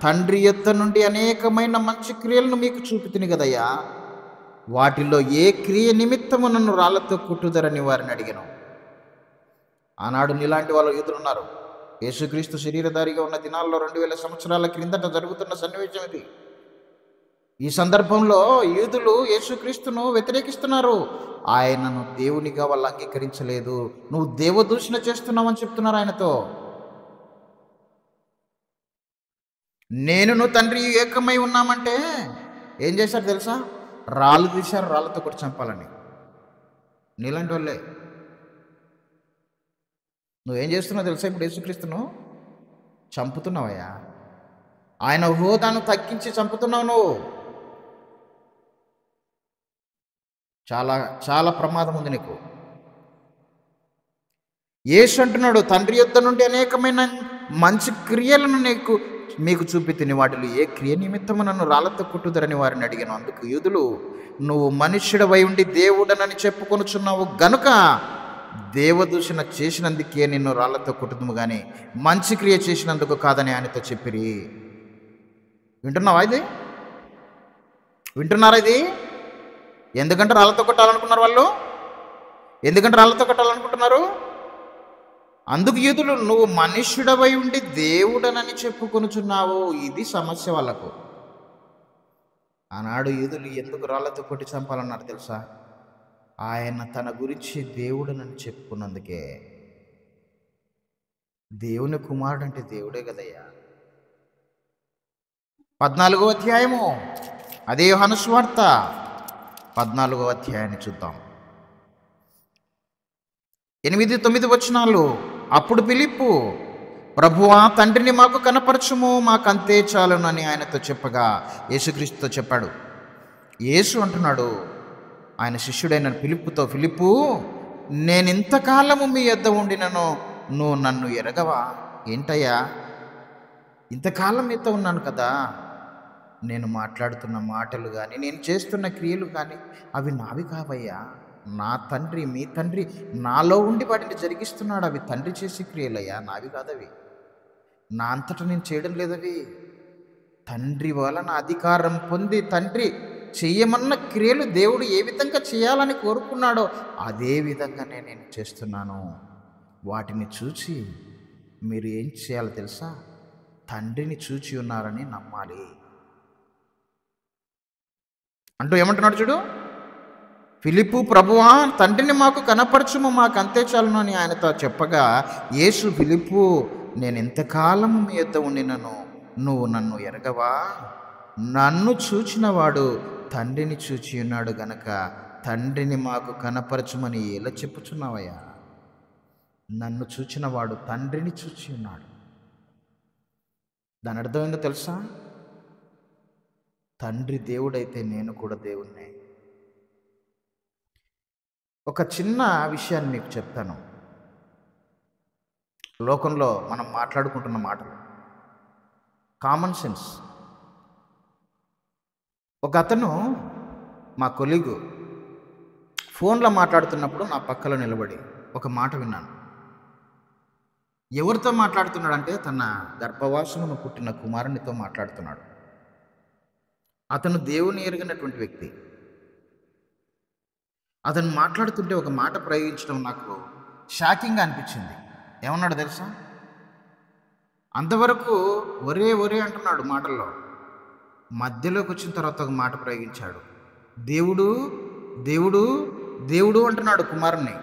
తండ్రి యొద్ద నుండి అనేకమైన మంచి క్రియలను మీకు చూపుతుని కదయ్యా, వాటిలో ఏ క్రియ నిమిత్తము నన్ను రాళ్లతో కుట్టుదరని వారిని అడిగాను. ఆనాడు నీలాంటి వాళ్ళు యూదులు ఉన్నారు. యేసుక్రీస్తు శరీరధారిగా ఉన్న దినాల్లో 2000 సంవత్సరాల క్రిందట జరుగుతున్న సన్నివేశం ఇది. ఈ సందర్భంలో యూదులు యేసుక్రీస్తును వ్యతిరేకిస్తున్నారు. ఆయనను దేవునిగా వాళ్ళు అంగీకరించలేదు. నువ్వు దేవదూషణ చేస్తున్నావని చెప్తున్నారు ఆయనతో. నేనును తండ్రి ఏకమై ఉన్నామంటే ఏం చేశారు తెలుసా? రాళ్ళు తీశారు, రాళ్ళతో కొట్టి చంపాలని. నీలాంటి వాళ్ళే. నువ్వేం చేస్తున్నావు తెలుసా? ఇప్పుడు యేసుక్రీస్తును చంపుతున్నావయ్యా. ఆయన హోదాను తగ్గించి చంపుతున్నావు నువ్వు. చాలా చాలా ప్రమాదం ఉంది నీకు. యేసు అంటున్నాడు, తండ్రి యొద్ద నుండి అనేకమైన మంచి క్రియలను మీకు చూపితిని, వాటిలో ఏ క్రియ నిమిత్తము నన్ను రాళ్లతో కొట్టుదరని వారిని అడిగాను. అందుకు యూదులు, నువ్వు మనుష్యుడవై ఉండి దేవుడనని చెప్పుకొనుచున్నావు గనుక దేవదూషణ చేసినందుకే నిన్ను రాళ్లతో కొట్టుదుము కానీ మంచి క్రియ చేసినందుకు కాదని ఆయనతో చెప్పిరి. వింటున్నావా ఇది? వింటున్నారా ఇది? ఎందుకంటే రాళ్లతో కొట్టాలనుకున్నారు వాళ్ళు. ఎందుకంటే రాళ్లతో కొట్టాలనుకుంటున్నారు? అందుకు యూదులు, నువ్వు మనుష్యుడవై ఉండి దేవుడనని చెప్పుకొనుచున్నావు. ఇది సమస్య వాళ్ళకు. ఆనాడు యూదులు ఎందుకు రాళ్లతో కొట్టి చంపాలన్నారు తెలుసా? ఆయన తన గురించి దేవుడనని చెప్పుకున్నందుకే. దేవుని కుమారుడు అంటే దేవుడే కదయ్యా. 14వ అధ్యాయము, అదే యోహాను సువార్త 14వ అధ్యాయాన్ని చూద్దాం. 8-9 వచనాలు. అప్పుడు ఫిలిప్పు, ప్రభువా, తండ్రిని మాకు కనపరచుము, మాకంతే చాలునని ఆయనతో చెప్పగా యేసుక్రీస్తుతో చెప్పాడు. యేసు అంటున్నాడు ఆయన శిష్యుడైన ఫిలిప్పుతో, ఫిలిప్పు, నేను ఇంతకాలము మీ యొద్ద ఉండినను నువ్వు నన్ను ఎరగవా? ఏంటయ్యా, ఇంతకాలం మీతో ఉన్నాను కదా, నేను మాట్లాడుతున్న మాటలు కానీ నేను చేస్తున్న క్రియలు కానీ అవి నావి కావయ్యా. నా తండ్రి, మీ తండ్రి నాలో ఉండి వాటిని జరిగిస్తున్నాడు. అవి తండ్రి చేసే క్రియలయ్యా, నావి కాదవి. నా అంతటా నేను చేయడం లేదవి. తండ్రి వలన అధికారం పొంది తండ్రి చెయ్యమన్న క్రియలు దేవుడు ఏ విధంగా చేయాలని కోరుకున్నాడో అదే విధంగానే నేను చేస్తున్నాను. వాటిని చూచి మీరు ఏం చేయాలో తెలుసా? తండ్రిని చూచి ఉన్నారని నమ్మాలి అంటూ ఏమంటున్నాడు చూడు. ఫిలిప్పు, ప్రభువా, తండ్రిని మాకు కనపరచుము, మాకంతే చాలును అని ఆయనతో చెప్పగా యేసు, ఫిలిప్పు, నేను ఎంతకాలము మీ యొద్ద ఉండినను నువ్వు నన్ను ఎరగవా? నన్ను చూచినవాడు తండ్రిని చూచి ఉన్నాడు గనక తండ్రిని మాకు కనపరచుమని ఎలా చెప్పుచున్నావయ్యా? నన్ను చూచినవాడు తండ్రిని చూచి ఉన్నాడు. దాని అర్థం ఏందో తెలుసా? తండ్రి దేవుడైతే నేను కూడా దేవుణ్ణే. ఒక చిన్న విషయాన్ని మీకు చెప్తాను. లోకంలో మనం మాట్లాడుకుంటున్న మాటలు కామన్ సెన్స్. ఒక అతను, మా కొలీగు, ఫోన్లో మాట్లాడుతున్నప్పుడు నా పక్కలో నిలబడి ఒక మాట విన్నాను. ఎవరితో మాట్లాడుతున్నాడంటే తన గర్భవాసమును పుట్టిన కుమారునితో మాట్లాడుతున్నాడు. అతను దేవుని ఎరిగినటువంటి వ్యక్తి. అతను మాట్లాడుతుంటే ఒక మాట ప్రయోగించడం నాకు షాకింగ్గా అనిపించింది. ఏమన్నాడు తెలుసా? అంతవరకు ఒరే ఒరే అంటున్నాడు మాటల్లో. మధ్యలోకి వచ్చిన తర్వాత ఒక మాట ప్రయోగించాడు. దేవుడు దేవుడు దేవుడు అంటున్నాడు కుమారుణ్ణి.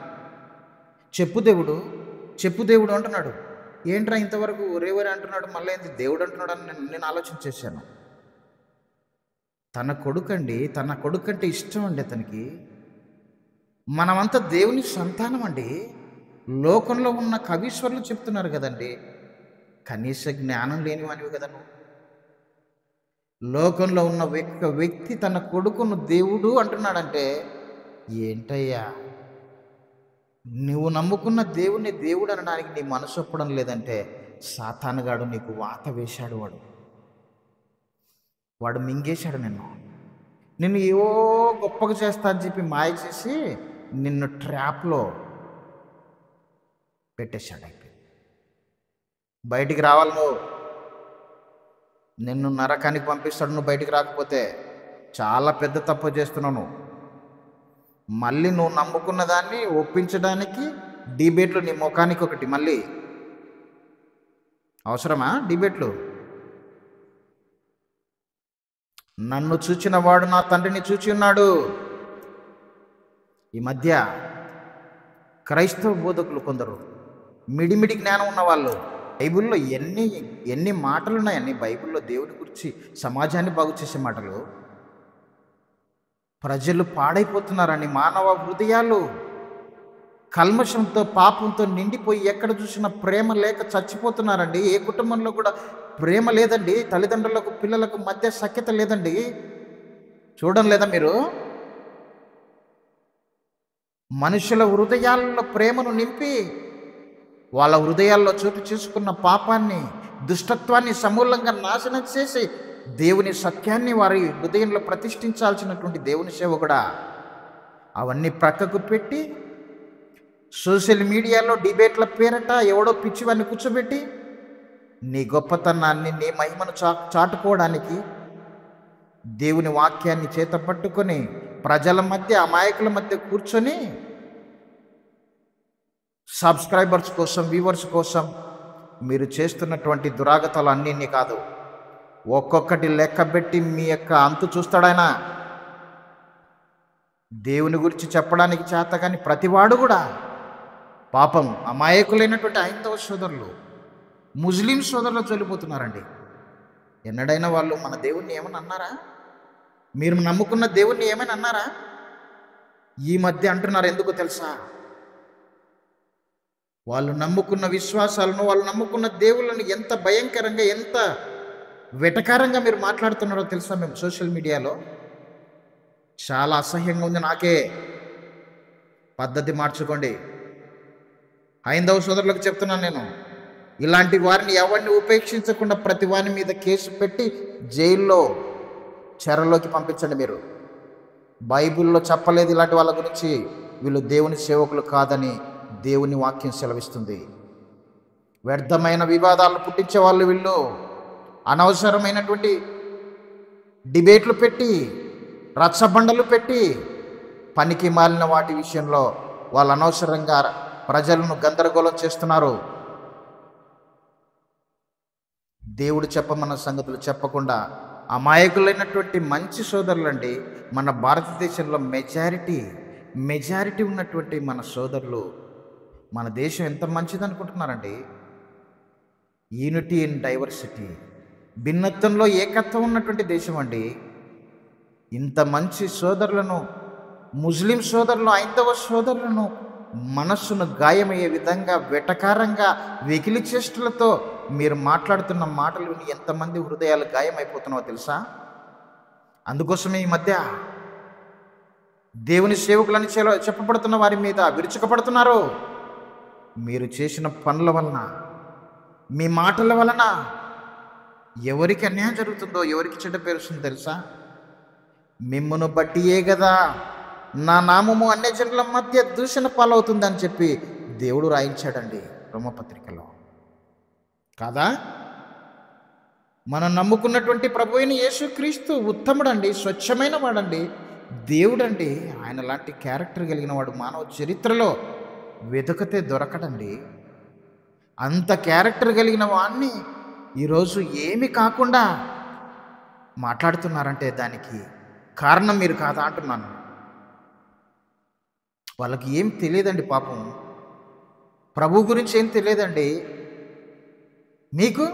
చెప్పు దేవుడు, చెప్పు దేవుడు అంటున్నాడు. ఏంట్రా ఇంతవరకు ఒరే ఒరే అంటున్నాడు, మళ్ళీ ఏంది దేవుడు అంటున్నాడు అని నేను ఆలోచన చేశాను. తన కొడుకండి, తన కొడుకంటే ఇష్టం అండి అతనికి. మనమంతా దేవుని సంతానం అండి. లోకంలో ఉన్న కవీశ్వరులు చెప్తున్నారు కదండి, కనీస జ్ఞానం లేనివానివి కదా నువ్వు. లోకంలో ఉన్న వ్యక్తి తన కొడుకును దేవుడు అంటున్నాడంటే ఏంటయ్యా? నువ్వు నమ్ముకున్న దేవుణ్ణి దేవుడు అనడానికి నీ మనసు ఒప్పడం లేదంటే సాతానుగాడు నీకు వాత వేశాడు. వాడు మింగేశాడు నిన్ను ఏవో గొప్పగా చేస్తా అని చెప్పి మాయ చేసి నిన్ను ట్రాప్లో పెట్టేశాడు. అయిపోయింది. బయటికి రావాలి నువ్వు. నిన్ను నరకానికి పంపిస్తాడు నువ్వు బయటికి రాకపోతే. చాలా పెద్ద తప్పు చేస్తున్నావు. మళ్ళీ నువ్వు నమ్ముకున్న దాన్ని ఒప్పించడానికి డిబేట్లు నీ ముఖానికి ఒకటి. మళ్ళీ అవసరమా డిబేట్లు? నన్ను చూచిన వాడు నా తండ్రిని చూచి ఉన్నాడు. ఈ మధ్య క్రైస్తవ బోధకులు కొందరు, మిడిమిడి జ్ఞానం ఉన్నవాళ్ళు, బైబిల్లో ఎన్ని మాటలు ఉన్నాయని, బైబిల్లో దేవుని గురించి సమాజాన్ని బాగు చేసే మాటలు. ప్రజలు పాడైపోతున్నారని, మానవ హృదయాలు కల్మషంతో పాపంతో నిండిపోయి ఎక్కడ చూసినా ప్రేమ లేక చచ్చిపోతున్నారండి. ఏ కుటుంబంలో కూడా ప్రేమ లేదండి. తల్లిదండ్రులకు పిల్లలకు మధ్య సఖ్యత లేదండి. చూడడం లేదా మీరు? మనుషుల హృదయాల్లో ప్రేమను నింపి వాళ్ళ హృదయాల్లో చోటు చేసుకున్న పాపాన్ని, దుష్టత్వాన్ని సమూలంగా నాశనం చేసి దేవుని సత్యాన్ని వారి హృదయంలో ప్రతిష్ఠించాల్సినటువంటి దేవుని సేవకుడా అవన్నీ ప్రక్కకు పెట్టి సోషల్ మీడియాలో డిబేట్ల పేరట ఎవడో పిచ్చివాన్ని కూర్చోబెట్టి నీ గొప్పతనాన్ని, నీ మహిమను చాటుకోవడానికి దేవుని వాక్యాన్ని చేత పట్టుకొని ప్రజల మధ్య, అమాయకుల మధ్య కూర్చొని సబ్స్క్రైబర్స్ కోసం, వ్యూవర్స్ కోసం మీరు చేస్తున్నటువంటి దురాగతాలు అన్నీ కాదు, ఒక్కొక్కటి లెక్కబెట్టి మీ యొక్క అంతు చూస్తాడాయన. దేవుని గురించి చెప్పడానికి చేత కానీ ప్రతివాడు కూడా పాపం, అమాయకులైనటువంటి హైందవ సోదరులు ముస్లిం సోదరులకు చొల్లిపోతున్నారండి. ఎన్నడైనా వాళ్ళు మన దేవుణ్ణి ఏమని అన్నారా? మీరు నమ్ముకున్న దేవుణ్ణి ఏమైనా అన్నారా? ఈ మధ్య అంటున్నారు, ఎందుకు తెలుసా? వాళ్ళు నమ్ముకున్న విశ్వాసాలను, వాళ్ళు నమ్ముకున్న దేవుళ్ళను ఎంత భయంకరంగా, ఎంత వెటకారంగా మీరు మాట్లాడుతున్నారో తెలుసా? మేము సోషల్ మీడియాలో చాలా అసహ్యంగా ఉంది నాకే. పద్ధతి మార్చుకోండి. హైందవ సోదరులకు చెప్తున్నాను నేను, ఇలాంటి వారిని ఎవరిని ఉపేక్షించకుండా ప్రతి వారి మీద కేసు పెట్టి జైల్లో చెరలోకి పంపించండి. మీరు బైబిల్లో చెప్పలేదు ఇలాంటి వాళ్ళ గురించి. వీళ్ళు దేవుని సేవకులు కాదని దేవుని వాక్యం సెలవిస్తుంది. వ్యర్థమైన వివాదాలను పుట్టించే వాళ్ళు వీళ్ళు. అనవసరమైనటువంటి డిబేట్లు పెట్టి, రచ్చబండలు పెట్టి, పనికి మాలిన వాటి విషయంలో వాళ్ళు అనవసరంగా ప్రజలను గందరగోళం చేస్తున్నారు. దేవుడు చెప్పమన్న సంగతులు చెప్పకుండా అమాయకులైనటువంటి మంచి సోదరులండి మన భారతదేశంలో మెజారిటీ ఉన్నటువంటి మన సోదరులు. మన దేశం ఎంత మంచిది అనుకుంటున్నారండి? యూనిటీ ఇన్ డైవర్సిటీ, భిన్నత్వంలో ఏకత్వం ఉన్నటువంటి దేశం అండి. ఇంత మంచి సోదరులను, ముస్లిం సోదరులు, హైందవ సోదరులను మనస్సును గాయమయ్యే విధంగా వెటకారంగా వెకిలి చేష్టలతో మీరు మాట్లాడుతున్న మాటలు విని ఎంతమంది హృదయాలు గాయమైపోతున్నావో తెలుసా? అందుకోసమే ఈ మధ్య దేవుని సేవకులని చెప్పబడుతున్న వారి మీద విరుచుకపడుతున్నారు. మీరు చేసిన పనుల వలన, మీ మాటల వలన ఎవరికి అన్యాయం జరుగుతుందో, ఎవరికి చెడ్డ పేరు వస్తుందో తెలుసా? మిమ్మును బట్టియే కదా నా నామము అన్య జనుల మధ్య దూషణ పాలవుతుందని చెప్పి దేవుడు రాయించాడండి రోమపత్రికలో. కాదా? మనం నమ్ముకున్నటువంటి ప్రభు అయిన యేసుక్రీస్తు ఉత్తముడండి, స్వచ్ఛమైన వాడండి, దేవుడండి. ఆయన లాంటి క్యారెక్టర్ కలిగిన వాడు మానవ చరిత్రలో వెతుకితే దొరకడండి. అంత క్యారెక్టర్ కలిగిన వాడిని ఈరోజు ఏమి కాకుండా మాట్లాడుతున్నారంటే దానికి కారణం మీరు కాదా అంటున్నాను. వాళ్ళకి ఏం తెలియదండి పాపం. ప్రభు గురించి ఏం తెలియదండి. మీకు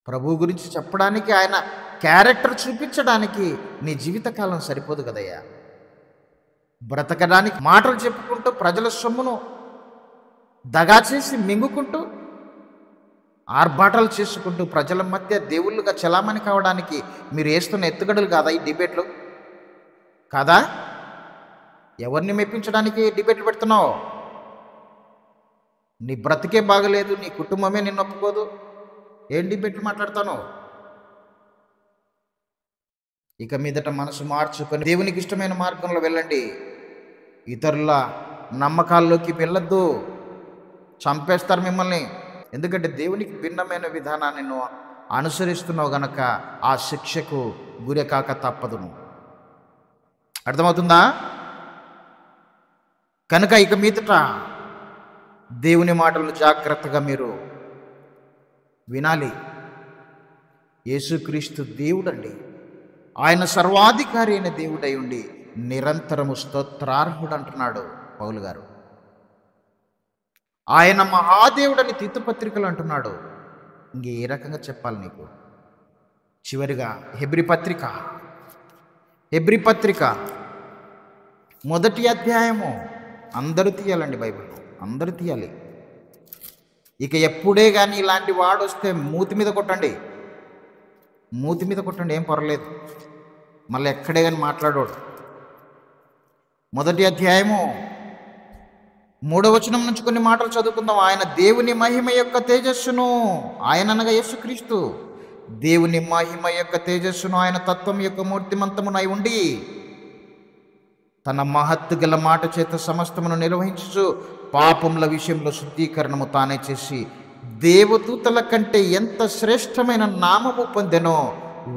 ప్రభు గురించి చెప్పడానికి, ఆయన క్యారెక్టర్ చూపించడానికి నీ జీవితకాలం సరిపోదు కదయ్యా. బ్రతకడానికి మాటలు చెప్పుకుంటూ, ప్రజల సొమ్మును దగా చేసి మింగుకుంటూ, ఆర్భాటాలు చేసుకుంటూ, ప్రజల మధ్య దేవుళ్ళుగా చలామణి కావడానికి మీరు వేస్తున్న ఎత్తుగడలు కాదా ఈ డిబేట్లు? కాదా? ఎవరిని మెప్పించడానికి డిబేట్లు పెడుతున్నావు? నీ బ్రతికే బాగలేదు, నీ కుటుంబమే నిన్ను ఒప్పుకోదు, ఏం డిబేట్లు మాట్లాడతాను? ఇక మీదట మనసు మార్చుకొని దేవునికి ఇష్టమైన మార్గంలో వెళ్ళండి. ఇతరుల నమ్మకాల్లోకి వెళ్ళొద్దు, చంపేస్తారు మిమ్మల్ని. ఎందుకంటే దేవునికి భిన్నమైన విధానాన్ని నువ్వు అనుసరిస్తున్నావు గనక ఆ శిక్షకు గురికాక తప్పదును. అర్థమవుతుందా? కనుక ఇక మీదట దేవుని మాటలను జాగ్రత్తగా మీరు వినాలి. యేసుక్రీస్తు దేవుడండి. ఆయన సర్వాధికారి అయిన దేవుడై ఉండి నిరంతరము స్తోత్రార్హుడు అంటున్నాడు పౌలు గారు. ఆయన మహాదేవుడని తీతుపత్రికలు అంటున్నాడు. ఇంకే రకంగా చెప్పాలి నీకు? చివరిగా హెబ్రీ పత్రిక మొదటి అధ్యాయము అందరూ తీయాలండి. బైబిల్ అందరూ తీయాలి. ఇక ఎప్పుడే కానీ ఇలాంటి వాడు వస్తే మూతి మీద కొట్టండి, ఏం పర్లేదు. మళ్ళీ ఎక్కడే కానీ మాట్లాడోడు. మొదటి అధ్యాయము 3వ వచనం నుంచి కొన్ని మాటలు చదువుకుందాం. ఆయన దేవుని మహిమ యొక్క తేజస్సును, ఆయన అనగా యేసుక్రీస్తు దేవుని మహిమ యొక్క తేజస్సును, ఆయన తత్వం యొక్క మూర్తిమంతమునై ఉండి తన మహత్తు గల మాట చేత సమస్తమును నిర్వహించు పాపముల విషయంలో శుద్ధీకరణము తానే చేసి దేవదూతల కంటే ఎంత శ్రేష్టమైన నామము పొందెనో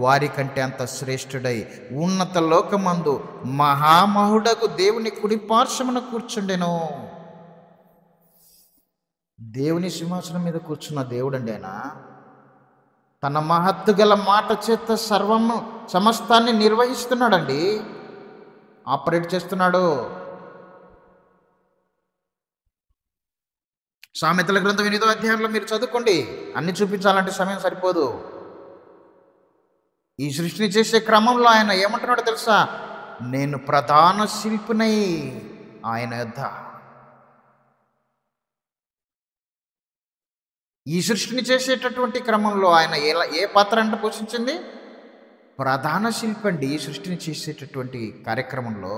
వారి కంటే అంత శ్రేష్ఠుడై ఉన్నత లోకమందు మహామహుడగు దేవుని కుడి పార్శ్వమున కూర్చుండెను. దేవుని సింహాసనం మీద కూర్చున్న దేవుడండి ఆయన. తన మహత్తు గల మాట చేత సమస్తాన్ని నిర్వహిస్తున్నాడండి, ఆపరేట్ చేస్తున్నాడు. సామెతల గ్రంథం 8వ అధ్యాయంలో మీరు చదువుకోండి. అన్ని చూపించాలంటే సమయం సరిపోదు. ఈ సృష్టిని చేసే క్రమంలో ఆయన ఏమంటున్నాడో తెలుసా? నేను ప్రధాన శిల్పినై ఆయన యొద్ద. ఈ సృష్టిని చేసేటటువంటి క్రమంలో ఆయన ఏ పాత్ర అంటే పోషించింది? ప్రధాన శిల్పి అండి. ఈ సృష్టిని చేసేటటువంటి కార్యక్రమంలో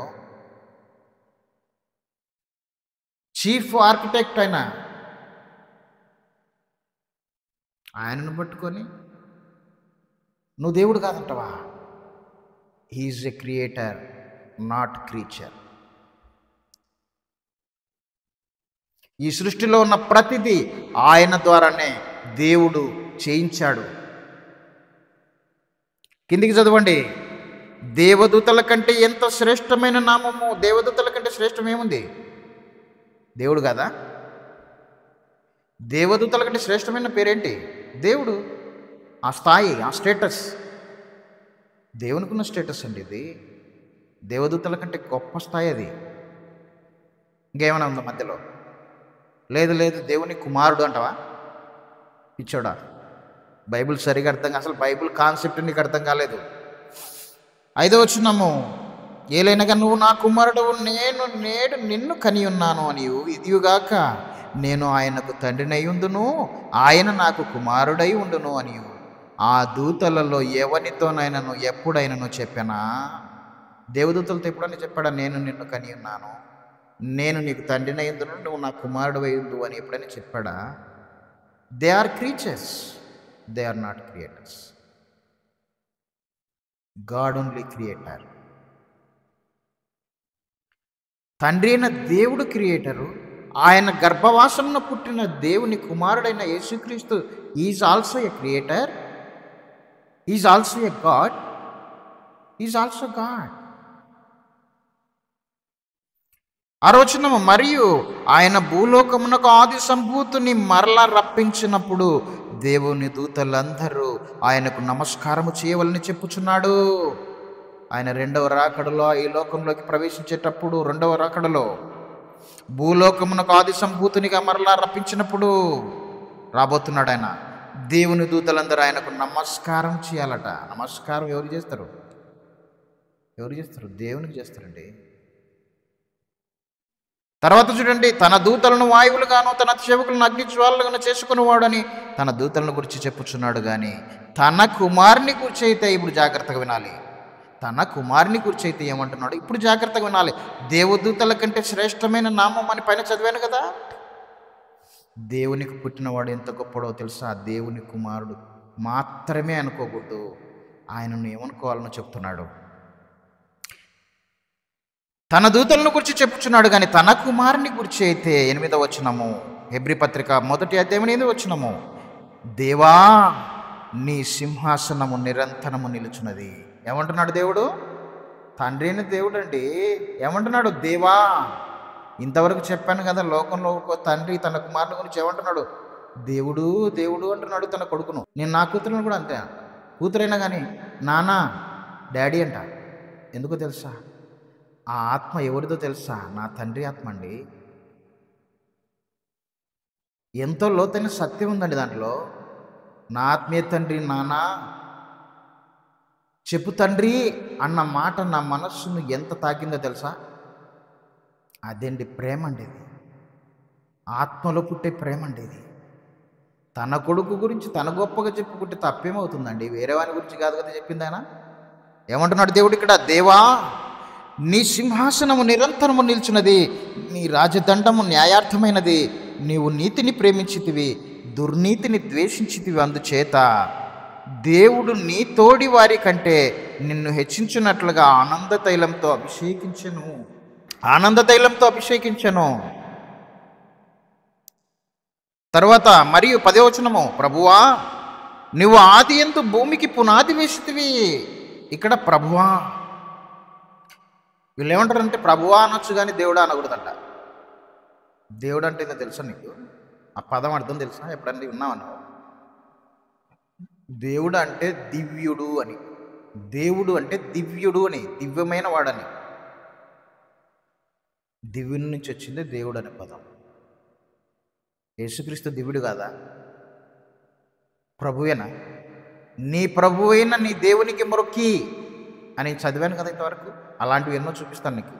చీఫ్ ఆర్కిటెక్ట్ ఆయనను పట్టుకొని నువ్వు దేవుడు కాదంటవా? He is a creator, not creature. ఈ సృష్టిలో ఉన్న ప్రతిదీ ఆయన ద్వారానే దేవుడు చేయించాడు. కిందికి చదవండి. దేవదూతల కంటే ఎంత శ్రేష్టమైన నామము! దేవదూతల కంటే శ్రేష్టం ఏముంది? దేవుడు కదా? దేవదూతల కంటే శ్రేష్టమైన పేరేంటి? దేవుడు. ఆ స్థాయి, ఆ స్టేటస్ దేవునికున్న స్టేటస్ అండి ఇది. దేవదూతల కంటే గొప్ప స్థాయి అది. ఇంకేమైనా ఉందా మధ్యలో? లేదు లేదు, దేవుని కుమారుడు అంటావా? పిచ్చోడా, బైబిల్ సరిగా అర్థం, అసలు బైబిల్ కాన్సెప్ట్ నీకు అర్థం కాలేదు. 5వ వచనము, ఏలైనగా నువ్వు నా కుమారుడు, నేను నేడు నిన్ను కని ఉన్నాను అనియు, ఇదియుగాక నేను ఆయనకు తండ్రినై ఉండును, ఆయన నాకు కుమారుడై ఉండును అనియు ఆ దూతలలో ఎవనితోనైనాను ఎప్పుడైనాను చెప్పానా? దేవదూతలతో ఎప్పుడైనా చెప్పాడా నేను నిన్ను కని ఉన్నాను, నేను నీకు తండ్రినై ఉండును, నువ్వు నా కుమారుడు అయి ఉండు అని ఎప్పుడైనా చెప్పాడా? They are creatures, they are not creators. God only creator. తండ్రి అయిన దేవుడు క్రియేటరు. ఆయన గర్భవాసంలో పుట్టిన దేవుని కుమారుడైన యేసుక్రీస్తు is also a creator, is also a God, is also God. ఆలోచనము, మరియు ఆయన భూలోకమునకు ఆది సంభూతిని మరలా రప్పించినప్పుడు దేవుని దూతలందరూ ఆయనకు నమస్కారము చేయవలని చెప్పుచున్నాడు. ఆయన రెండవ రాకడలో ఈ లోకంలోకి ప్రవేశించేటప్పుడు, రెండవ రాకడలో భూలోకమునకు ఆది సంభూతినిగా మరలా రప్పించినప్పుడు రాబోతున్నాడు ఆయన. దేవుని దూతలందరూ ఆయనకు నమస్కారం చేయాలట. నమస్కారం ఎవరు చేస్తారు? ఎవరు చేస్తారు? దేవునికి చేస్తారండి. తర్వాత చూడండి, తన దూతలను వాయువులుగాను తన సేవకులను అగ్నిజ్వాలలుగాను చేసుకునేవాడని తన దూతలను గురించి చెప్పుచున్నాడు. కానీ తన కుమారుని గురించి అయితే ఇప్పుడు జాగ్రత్తగా వినాలి. తన కుమారుని గురించి అయితే ఏమంటున్నాడు ఇప్పుడు జాగ్రత్తగా వినాలి. దేవదూతల కంటే శ్రేష్టమైన నామం అని పైన చదివాను కదా. దేవునికి పుట్టినవాడు ఎంత గొప్పడో తెలుసా? దేవుని కుమారుడు మాత్రమే అనుకోకూడదు, ఆయనను ఏమనుకోవాలని చెప్తున్నాడు. తన దూతలను గురించి చెప్పుచున్నాడు, కానీ తన కుమారుని గురించి అయితే 8వ వచనము, హెబ్రీ పత్రిక 1వ అధ్యాయం 8వ వచనము, దేవా నీ సింహాసనము నిరంతరము నిలుచున్నది. ఏమంటున్నాడు దేవుడు? తండ్రి అయిన దేవుడు అండి. ఏమంటున్నాడు? దేవా. ఇంతవరకు చెప్పాను కదా, లోకంలో ఒక తండ్రి తన కుమారుని గురించి ఏమంటున్నాడు? దేవుడు దేవుడు అంటున్నాడు తన కొడుకును. నేను నా కూతురును కూడా అంతే, కూతురైనా కానీ నానా డాడీ అంట. ఎందుకో తెలుసా? ఆ ఆత్మ ఎవరిదో తెలుసా? నా తండ్రి ఆత్మ అండి. ఎంతో లోతైన సత్యం ఉందండి దాంట్లో. నా ఆత్మీయ తండ్రి నానా చెప్పు తండ్రి అన్న మాట నా మనస్సును ఎంత తాకిందో తెలుసా? అదేంటి ప్రేమ అండి. ఇది ఆత్మలో పుట్టే ప్రేమ అండి. ఇది తన కొడుకు గురించి తన గొప్పగా చెప్పుకుంటే తప్పేమవుతుందండి? వేరే వాని గురించి కాదు కదా చెప్పింది ఆయన. ఏమంటున్నాడు దేవుడు ఇక్కడ? దేవా నీ సింహాసనము నిరంతరము నిల్చున్నది, నీ రాజదండము న్యాయార్థమైనది, నీవు నీతిని ప్రేమించితివి, దుర్నీతిని ద్వేషించితివి. అందుచేత దేవుడు నీ తోడి వారి కంటే నిన్ను హెచ్చించినట్లుగా ఆనంద తైలంతో అభిషేకించెను. ఆనంద తైలంతో అభిషేకించెను. తర్వాత మరియు 10వ వచనము, ప్రభువా నువ్వు ఆది యందు భూమికి పునాది వేసితివి. ఇక్కడ ప్రభువా, వీళ్ళు ఏమంటారంటే ప్రభువా అనొచ్చు కానీ దేవుడా అనకూడదంట. దేవుడు అంటే ఏదో తెలుసా నీకు? ఆ పదం అర్థం తెలుసా? ఎప్పుడన్నా విన్నావా? దేవుడు అంటే దివ్యుడు అని. దేవుడు అంటే దివ్యుడు అని, దివ్యమైన వాడని. దివ్యుని నుంచి వచ్చింది దేవుడు అనే పదం. యేసుక్రీస్తు దివ్యుడు కాదా? ప్రభువేనా? నీ ప్రభువైన నీ దేవునికి మొక్కి అని చదివాను కదా ఇంతవరకు. అలాంటివి ఎన్నో చూపిస్తాను నీకు.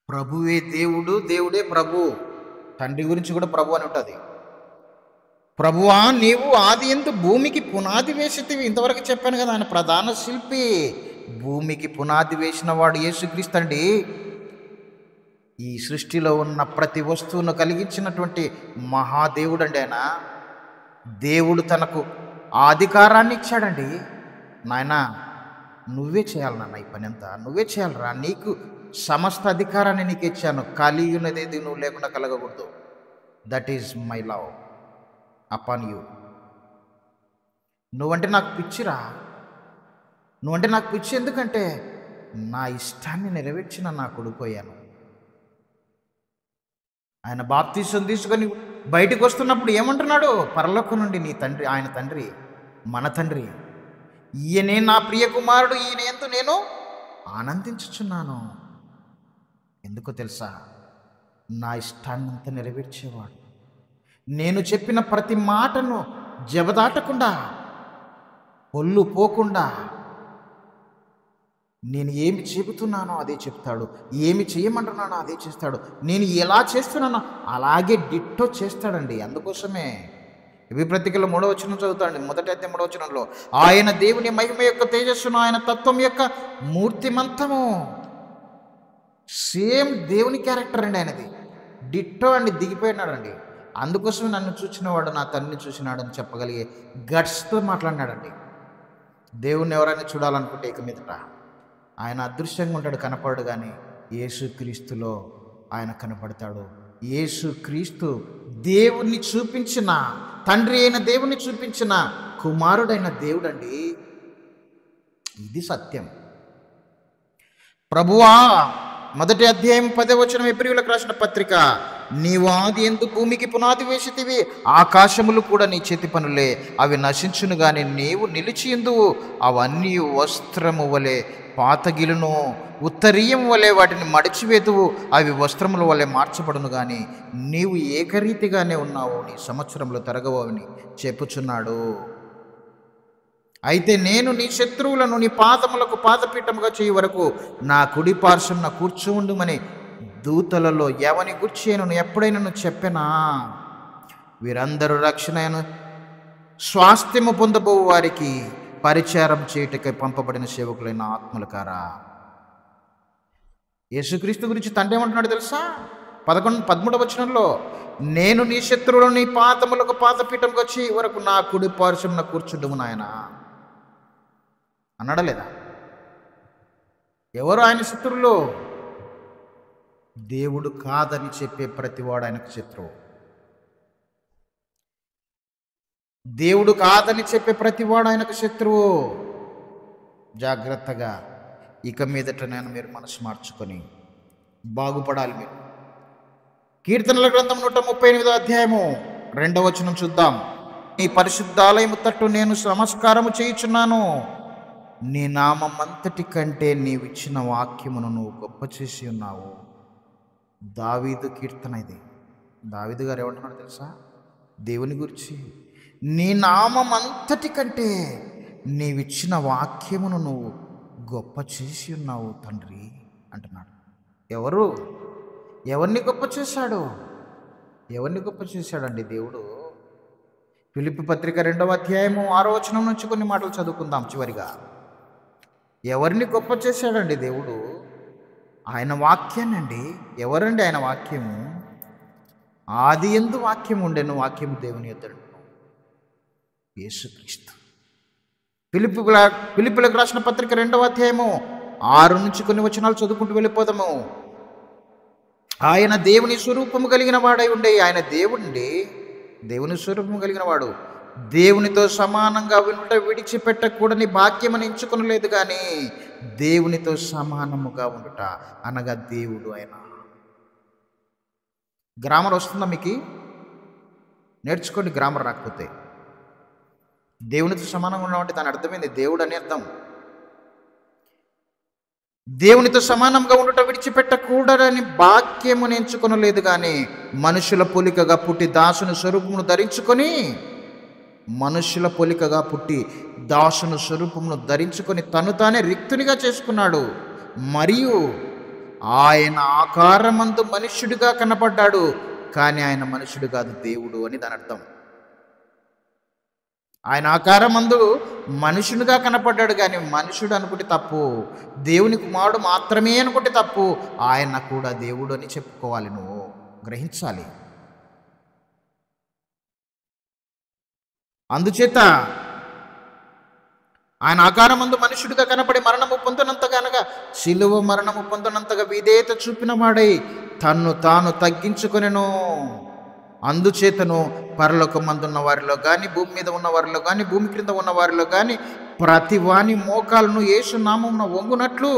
ప్రభువే దేవుడు, దేవుడే ప్రభు. తండ్రి గురించి కూడా ప్రభు అని ఉంటుంది. ప్రభువా నీవు ఆది యందు భూమికి పునాది వేసితివి. ఇంతవరకు చెప్పాను కదా, ఆయన ప్రధాన శిల్పి. భూమికి పునాది వేసిన వాడు యేసుక్రీస్తు అండి. ఈ సృష్టిలో ఉన్న ప్రతి వస్తువును కలిగించినటువంటి మహాదేవుడు అండి ఆయన. దేవుడు తనకు ఆ అధికారాన్ని ఇచ్చాడండి. నాయన నువ్వే చేయాలి నాన్న, ఈ పని అంతా నువ్వే చేయాలరా, నీకు సమస్త అధికారాన్ని నీకు ఇచ్చాను, కలిగినదేది నువ్వు లేకుండా కలగకూడదు. That is my love upon you. నువ్వంటే నాకు పిచ్చిరా, నువ్వంటే నాకు పిచ్చి. ఎందుకంటే నా ఇష్టాన్ని నెరవేర్చిన నా కొడుకుపోయాను. ఆయన బాప్తీసం తీసుకొని బయటికి వస్తున్నప్పుడు ఏమంటున్నాడు? పరలోకం నుండి నీ తండ్రి, ఆయన తండ్రి, మన తండ్రి, ఈయనే నా ప్రియ కుమారుడు, ఈయన యందు నేను ఆనందించుచున్నాను. ఎందుకో తెలుసా? నా ఇష్టాన్నంతా నెరవేర్చేవాడు. నేను చెప్పిన ప్రతి మాటను జబదాటకుండా, పొల్లు పోకుండా, నేను ఏమి చెబుతున్నానో అదే చెప్తాడు, ఏమి చేయమంటున్నానో అదే చేస్తాడు, నేను ఎలా చేస్తున్నానో అలాగే డిట్టో చేస్తాడండి. అందుకోసమే ఇవి ప్రతికలో 3వ వచనం చదువుతాండి. మొదటి అధ్యాయం 3వ వచనంలో, ఆయన దేవుని మహిమ యొక్క తేజస్సును, ఆయన తత్వం యొక్క మూర్తిమంతము. సేమ్ దేవుని క్యారెక్టర్ అండి ఆయనది. డిట్టో అండి, దిగిపోయినాడండి. అందుకోసమే నన్ను చూసినవాడు నా తండ్రిని చూసినాడని చెప్పగలిగే గట్స్తో మాట్లాడినాడండి. దేవుణ్ణి ఎవరైనా చూడాలనుకుంటే ఇక మీదట ఆయన అదృశ్యంగా ఉంటాడు, కనపడు. కానీ యేసుక్రీస్తులో ఆయన కనపడతాడు. యేసుక్రీస్తు దేవుణ్ణి చూపించిన, తండ్రి అయిన దేవుణ్ణి చూపించిన కుమారుడైన దేవుడండి. ఇది సత్యం. ప్రభువా, మొదటి అధ్యాయం 10వ వచనం, హెబ్రీయులకు రాసిన పత్రిక, నీవు ఆది యందు భూమికి పునాది వేసితివి, ఆకాశములు కూడా నీ చేతి పనులే, అవి నశించును గాని నీవు నిలిచియుందువు. అవన్నీ వస్త్రము వలె పాతగిలును, ఉత్తరీయం వలె వాటిని మడిచివేతువు. అవి వస్త్రముల వలె మార్చబడును గాని నీవు ఏకరీతిగానే ఉన్నావు, నీ సంవత్సరంలో తరగవు అని చెప్పుచున్నాడు. అయితే నేను నీ శత్రువులను నీ పాదములకు పాదపీఠముగా చేయి వరకు నా కుడి పార్శ్వమున కూర్చుండుమని దూతలలో ఎవని గుర్చేను ఎప్పుడైనా చెప్పెనా? వీరందరూ రక్షణను స్వాస్థ్యము పొందబో వారికి పరిచారం చేయుటకై పంపబడిన సేవకులైన ఆత్మల కారా. యేసుక్రీస్తు గురించి తండ్రి ఏమంటున్నాడు తెలుసా? 13వ వచనంలో, నేను నీ శత్రువులను నీ పాదములకు పాదపీఠంగా చేయి వరకు నా కుడి పార్శ్వమున కూర్చుండుము నాయన అన్నాడా లేదా? ఎవరు ఆయన శత్రువులు? దేవుడు కాదని చెప్పే ప్రతివాడు ఆయనకు శత్రువు. దేవుడు కాదని చెప్పే ప్రతివాడు ఆయనకు శత్రువు. జాగ్రత్తగా ఇక మీదట మీరు మనసు మార్చుకొని బాగుపడాలి. మీరు కీర్తనల గ్రంథం 138వ అధ్యాయము 2వ వచనం చూద్దాం. నీ పరిశుద్ధాలయము తట్టు నేను నమస్కారము చేయుచున్నాను. నీ నామమంతటి కంటే నీవిచ్చిన వాక్యమును నువ్వు గొప్ప చేసి ఉన్నావు. దావీదు కీర్తన ఇది. దావీదు గారు ఏమంటున్నాడు తెలుసా దేవుని గురించి? నీ నామమంతటి కంటే నీవిచ్చిన వాక్యమును నువ్వు గొప్ప చేసి ఉన్నావు తండ్రి అంటున్నాడు. ఎవరిని గొప్ప చేశాడు? ఎవరిని గొప్ప చేశాడండి దేవుడు? ఫిలిప్పీ పత్రిక 2వ అధ్యాయము 6వ వచనం నుంచి కొన్ని మాటలు చదువుకుందాం చివరిగా. ఎవరిని గొప్ప చేశాడండి దేవుడు? ఆయన వాక్యాన్ని అండి. ఎవరండి ఆయన వాక్యము? ఆది యందు వాక్యం ఉండెను, వాక్యము దేవుని యొద్ద యేసుక్రీస్తు. ఫిలిప్పీలకు రాసిన పత్రిక 2వ అధ్యాయము 6 నుంచి కొన్ని వచనాలు చదువుకుంటూ వెళ్ళిపోదాము. ఆయన దేవుని స్వరూపము కలిగిన వాడై ఉండే, ఆయన దేవుని స్వరూపము కలిగిన వాడు, దేవునితో సమానంగా ఉంట విడిచిపెట్టకూడని భాగ్యమని ఎంచుకొనలేదు, కానీ దేవునితో సమానముగా ఉండుట అనగా దేవుడు ఆయన. గ్రామర్ వస్తుందా మీకు? నేర్చుకోండి గ్రామర్ రాకపోతే. దేవునితో సమానంగా ఉండడం అంటే దాని అర్థమైంది దేవుడు అని అర్థం. దేవునితో సమానంగా ఉండటం విడిచిపెట్టకూడదని భాగ్యమును ఎంచుకొనలేదు, కానీ మనుషుల పోలికగా పుట్టి దాసుని స్వరూపమును ధరించుకొని మనుషుల పోలికగా పుట్టి దాసుని స్వరూపమును ధరించుకొని తను తానే రిక్తునిగా చేసుకున్నాడు. మరియు ఆయన ఆకారమందు మనుష్యుడిగా కనపడ్డాడు, కానీ ఆయన మనుష్యుడు కాదు, దేవుడు అని దాని అర్థం. ఆయన ఆకారమందు మనుషునిగా కనపడ్డాడు, కానీ మనుషుడు అనుకుంటే తప్పు. దేవుని కుమారుడు మాత్రమే అనుకుంటే తప్పు. ఆయన కూడా దేవుడు అని చెప్పుకోవాలి, నువ్వు గ్రహించాలి. అందుచేత ఆయన ఆకారమందు మనుషుడిగా కనపడి మరణము పొందినంతగా, అనగా శిలువ మరణము పొందినంతగా విధేయత చూపిన వాడై తన్ను తాను తగ్గించుకొనెను. అందుచేతను పరలోకమందున్న వారిలో కానీ, భూమి మీద ఉన్న వారిలో కానీ, భూమి క్రింద ఉన్న వారిలో కానీ ప్రతి వాని మోకాలను యేసు నామమున వంగునట్లు,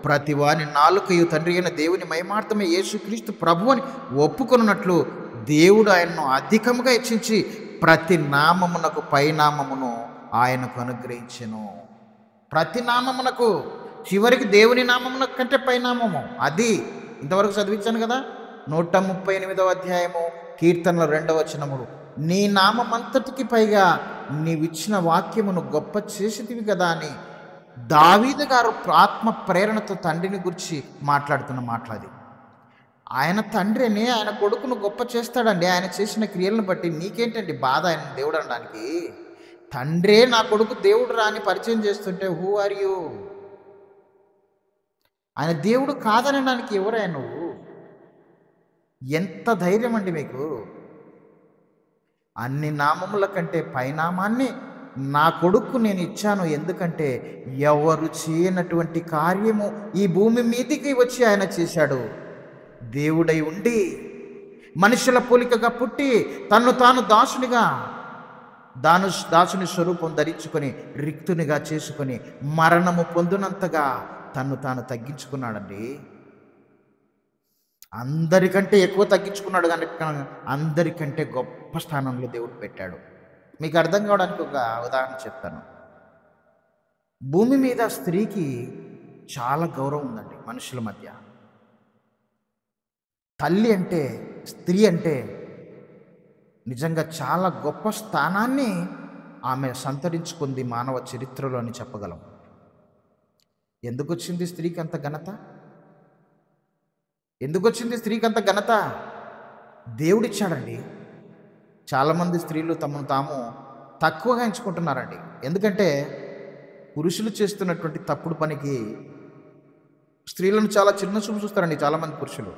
ప్రతి వాని నాలుకయు తండ్రి అయిన దేవుని మహిమార్థమే యేసుక్రీస్తు ప్రభు అని ఒప్పుకొనున్నట్లు దేవుడు ఆయనను అధికముగా హెచ్చించి ప్రతి నామమునకు పైనామమును ఆయనకు అనుగ్రహించెను. ప్రతి నామమునకు, చివరికి దేవుని నామమున కంటే పైనామము అది. ఇంతవరకు చదివించాను కదా, 138వ అధ్యాయము కీర్తనల 2వ వచనములు, నీ నామమంతటికి పైగా నీవిచ్చిన వాక్యమును గొప్ప చేసేదివి కదా అని దావీదు గారు ఆత్మ ప్రేరణతో తండ్రిని గురించి మాట్లాడుతున్న మాటలది. ఆయన తండ్రిని, ఆయన కొడుకును గొప్ప చేస్తాడండి. ఆయన చేసిన క్రియలను బట్టి నీకేంటండి బాధ ఆయన దేవుడు అనడానికి? తండ్రే నా కొడుకు దేవుడు రా అని పరిచయం చేస్తుంటే హూ ఆర్ యూ? ఆయన దేవుడు కాదనడానికి ఎవరా నువ్వు? ఎంత ధైర్యం అండి మీకు? అన్ని నామముల కంటే పైనామాన్ని నా కొడుకు నేను ఇచ్చాను. ఎందుకంటే ఎవరు చేయనటువంటి కార్యము ఈ భూమి మీదికి వచ్చి ఆయన చేశాడు. దేవుడై ఉండి మనుషుల పోలికగా పుట్టి తన్ను తాను దాసుని స్వరూపం ధరించుకొని రిక్తునిగా చేసుకొని మరణము పొందినంతగా తన్ను తాను తగ్గించుకున్నాడండి. అందరికంటే ఎక్కువ తగ్గించుకున్నాడు, కానీ అందరికంటే గొప్ప స్థానంలో దేవుడు పెట్టాడు. మీకు అర్థం కావడానికి ఒక ఉదాహరణ చెప్తాను. భూమి మీద స్త్రీకి చాలా గౌరవం ఉందండి మనుషుల మధ్య. తల్లి అంటే, స్త్రీ అంటే నిజంగా చాలా గొప్ప స్థానాన్ని ఆమె సంతరించుకుంది మానవ చరిత్రలో అని చెప్పగలం. ఎందుకు వచ్చింది స్త్రీకి అంత ఘనత? ఎందుకు వచ్చింది స్త్రీకి అంత ఘనత? దేవుడిచ్చాడండి. చాలామంది స్త్రీలు తమను తాము తక్కువగా ఎంచుకుంటున్నారండి. ఎందుకంటే పురుషులు చేస్తున్నటువంటి తప్పుడు పనికి స్త్రీలను చాలా చిన్న చూపు చూస్తారండి చాలామంది పురుషులు.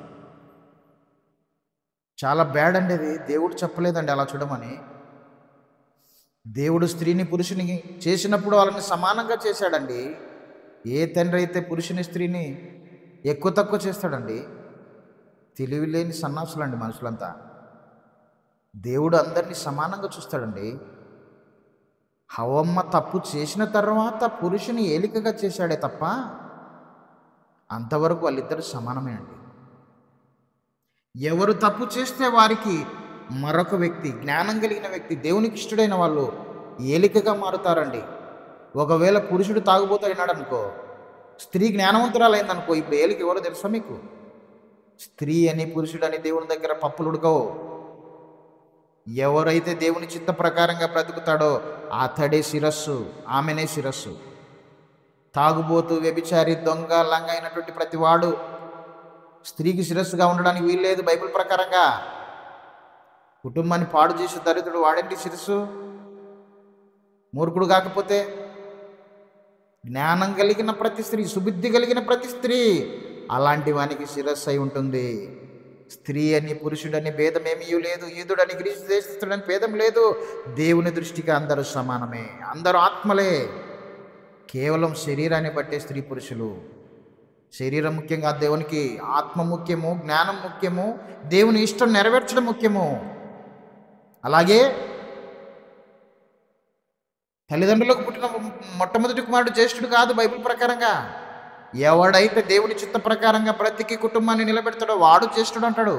చాలా బ్యాడ్ అండి అది. దేవుడు చెప్పలేదండి అలా చూడమని. దేవుడు స్త్రీని పురుషుని చేసినప్పుడు వాళ్ళని సమానంగా చేశాడండి. ఏ తండ్రి అయితే పురుషుని స్త్రీని ఎక్కువ తక్కువ చేస్తాడండి? తెలివి లేని సన్నాసులండి మనుషులంతా. దేవుడు అందరినీ సమానంగా చూస్తాడండి. హవ్వమ్మ తప్పు చేసిన తర్వాత పురుషుని ఏలికగా చేశాడే తప్ప అంతవరకు వాళ్ళిద్దరు సమానమే అండి. ఎవరు తప్పు చేస్తే వారికి మరొక వ్యక్తి, జ్ఞానం కలిగిన వ్యక్తి, దేవునికి ఇష్టడైన వాళ్ళు ఏలికగా మారుతారండి. ఒకవేళ పురుషుడు తాగుబోతాయినాడు అనుకో, స్త్రీ జ్ఞానవంతురాలైందనుకో, ఇప్పుడు ఏలిక ఎవరో తెలుసా మీకు? స్త్రీ అని పురుషుడని దేవుని దగ్గర పప్పులు ఉడకవు. ఎవరైతే దేవుని చిత్త ప్రకారంగా బ్రతుకుతాడో అతడే శిరస్సు, ఆమెనే శిరస్సు. తాగుబోతు, వ్యభిచారి, దొంగ, లంగ అయినటువంటి ప్రతివాడు స్త్రీకి శిరస్సుగా ఉండడానికి వీల్లేదు బైబిల్ ప్రకారంగా. కుటుంబాన్ని పాడు చేసే దరిద్రుడు వాడేంటి శిరస్సు? మూర్ఖుడు కాకపోతే. జ్ఞానం కలిగిన ప్రతి స్త్రీ, సుబుద్ధి కలిగిన ప్రతి స్త్రీ అలాంటి వానికి శిరస్సు అయి ఉంటుంది. స్త్రీ అని పురుషుడని భేదమేమీ లేదు, యూదుడని గ్రీసు దేశస్థుడని భేదం లేదు. దేవుని దృష్టికి అందరూ సమానమే, అందరూ ఆత్మలే. కేవలం శరీరాన్ని బట్టే స్త్రీ పురుషులు. శరీరం ముఖ్యంగా దేవునికి, ఆత్మ ముఖ్యము, జ్ఞానం ముఖ్యము, దేవుని ఇష్టం నెరవేర్చడం ముఖ్యము. అలాగే తల్లిదండ్రులకు పుట్టిన మొట్టమొదటి కుమారుడు జ్యేష్ఠుడు కాదు బైబిల్ ప్రకారంగా. ఎవడైతే దేవుని చిత్త ప్రకారంగా బ్రతికి కుటుంబాన్ని నిలబెడతాడో వాడు జ్యేష్ఠుడు అంటాడు.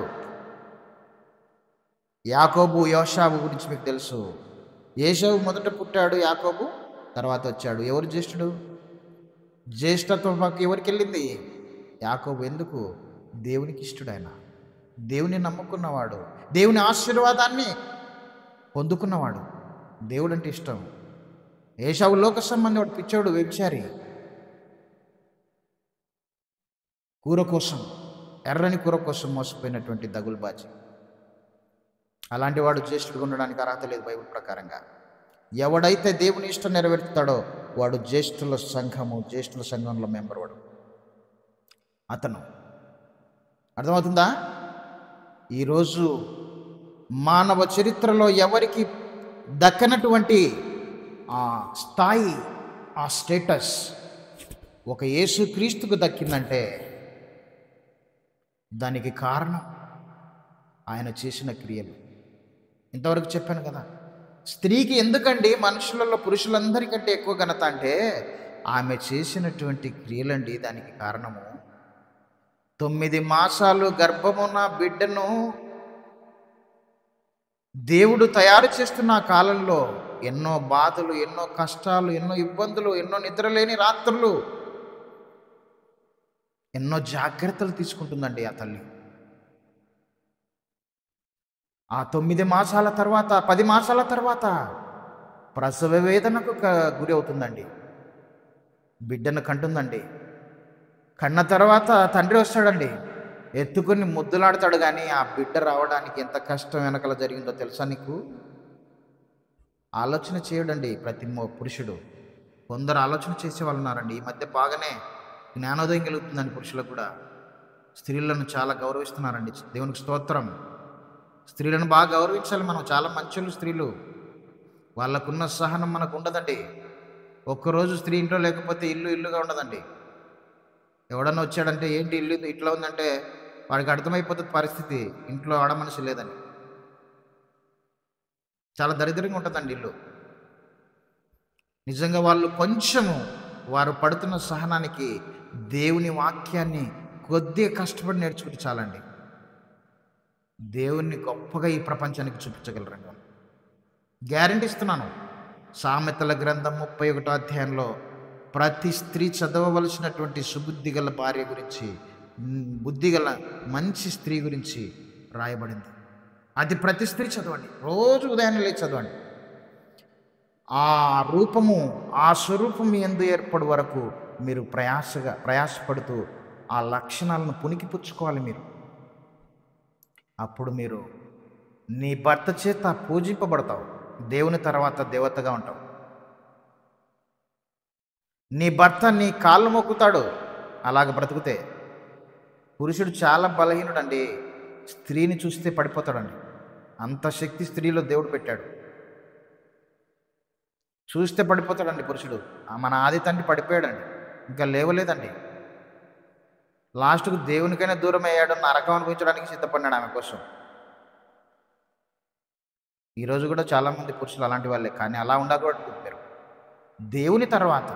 యాకోబు, యోషావు గురించి మీకు తెలుసు. ఏశావు మొదట పుట్టాడు, యాకోబు తర్వాత వచ్చాడు. ఎవరు జ్యేష్ఠుడు? జ్యేష్ఠత్వ హక్కు ఎవరికి వెళ్ళింది? యాకోబు. ఎందుకు? దేవునికి ఇష్టడు ఆయన. దేవుని నమ్ముకున్నవాడు, దేవుని ఆశీర్వాదాన్ని పొందుకున్నవాడు. దేవుడు అంటే ఇష్టం. ఏశావు లోక సంబంధి, వాడు పిచ్చోడు, వ్యభిచారి. కూర కోసం, ఎర్రని కూర కోసం మోసపోయినటువంటి దగులుబాజీ. అలాంటి వాడు జ్యేష్ఠుడిగా ఉండడానికి అర్హత లేదు బైబిల్ ప్రకారంగా. ఎవడైతే దేవుని ఇష్టం నెరవేర్తాడో వాడు జ్యేష్ఠుల సంఘంలో మెంబర్. వాడు అతను. అర్థమవుతుందా? ఈరోజు మానవ చరిత్రలో ఎవరికి దక్కనటువంటి ఆ స్థాయి, ఆ స్టేటస్ ఒక యేసుక్రీస్తుకు దక్కిందంటే దానికి కారణం ఆయన చేసిన క్రియలు. ఇంతవరకు చెప్పాను కదా. స్త్రీకి ఎందుకండి మనుషులలో పురుషులందరికంటే ఎక్కువ ఘనత అంటే ఆమె చేసినటువంటి క్రియలండి. దానికి కారణము 9 మాసాలు గర్భమున్న బిడ్డను దేవుడు తయారు చేస్తున్న ఆ కాలంలో ఎన్నో బాధలు, ఎన్నో కష్టాలు, ఎన్నో ఇబ్బందులు, ఎన్నో నిద్రలేని రాత్రులు, ఎన్నో జాగ్రత్తలు తీసుకుంటుందండి ఆ తల్లి. ఆ 9 మాసాల తర్వాత, 10 మాసాల తర్వాత ప్రసవ వేదనకు గురి అవుతుందండి. బిడ్డను కంటుందండి. కన్న తర్వాత తండ్రి వస్తాడండి, ఎత్తుకుని ముద్దులాడతాడు. కానీ ఆ బిడ్డ రావడానికి ఎంత కష్టం వెనకల జరిగిందో తెలుసా నీకు? ఆలోచన చేయడండి ప్రతి పురుషుడు. కొందరు ఆలోచన చేసేవాళ్ళు ఉన్నారండి. ఈ మధ్య బాగానే జ్ఞానోదయం కలుగుతుందండి పురుషులకు కూడా. స్త్రీలను చాలా గౌరవిస్తున్నారండి. దేవునికి స్తోత్రం. స్త్రీలను బాగా గౌరవించాలి మనం. చాలా మంచోళ్ళు స్త్రీలు. వాళ్ళకున్న సహనం మనకు ఉండదండి. ఒక్కరోజు స్త్రీ ఇంట్లో లేకపోతే ఇల్లుగా ఉండదండి. ఎవడన్నా వచ్చాడంటే ఏంటి ఇల్లు ఇట్లా ఉందంటే వాడికి అర్థమైపోతుంది పరిస్థితి, ఇంట్లో ఆడ మనిషి లేదని. చాలా దరిద్రంగా ఉంటుందండి ఇల్లు. నిజంగా వాళ్ళు కొంచెము వారు పడుతున్న సహనానికి దేవుని వాక్యాన్ని కొద్దిగా కష్టపడి నేర్చుకుంటే చాలండి. దేవుణ్ణి గొప్పగా ఈ ప్రపంచానికి చూపించగలరండి. గ్యారెంటీ ఇస్తున్నాను. సామెతల గ్రంథం 31వ అధ్యాయంలో ప్రతి స్త్రీ చదవవలసినటువంటి సుబుద్ధి గల భార్య గురించి, బుద్ధిగల మంచి స్త్రీ గురించి రాయబడింది. అది ప్రతి స్త్రీ చదవండి. రోజు ఉదయాన్నే లేచి చదవండి. ఆ రూపము, ఆ స్వరూపం మీ యందు ఏర్పడు వరకు మీరు ప్రయాసపడుతూ ఆ లక్షణాలను పుణికిపుచ్చుకోవాలి మీరు. అప్పుడు మీరు నీ భర్త చేత పూజింపబడతావు. దేవుని తర్వాత దేవతగా ఉంటావు. నీ భర్త నీ కాళ్ళు మొక్కుతాడు అలాగ బ్రతుకుతే. పురుషుడు చాలా బలహీనుడండి. స్త్రీని చూస్తే పడిపోతాడండి. అంత శక్తి స్త్రీలో దేవుడు పెట్టాడు. చూస్తే పడిపోతాడండి పురుషుడు. మన ఆది తండ్రి పడిపోయాడండి, ఇంకా లేవలేదండి. లాస్ట్కు దేవునికైనా దూరం అయ్యాడు, నరకం అనుభవించడానికి సిద్ధపడినాడు ఆమె కోసం. ఈరోజు కూడా చాలామంది పురుషులు అలాంటి వాళ్ళే. కానీ అలా ఉండకూడదు. మీరు దేవుని తర్వాత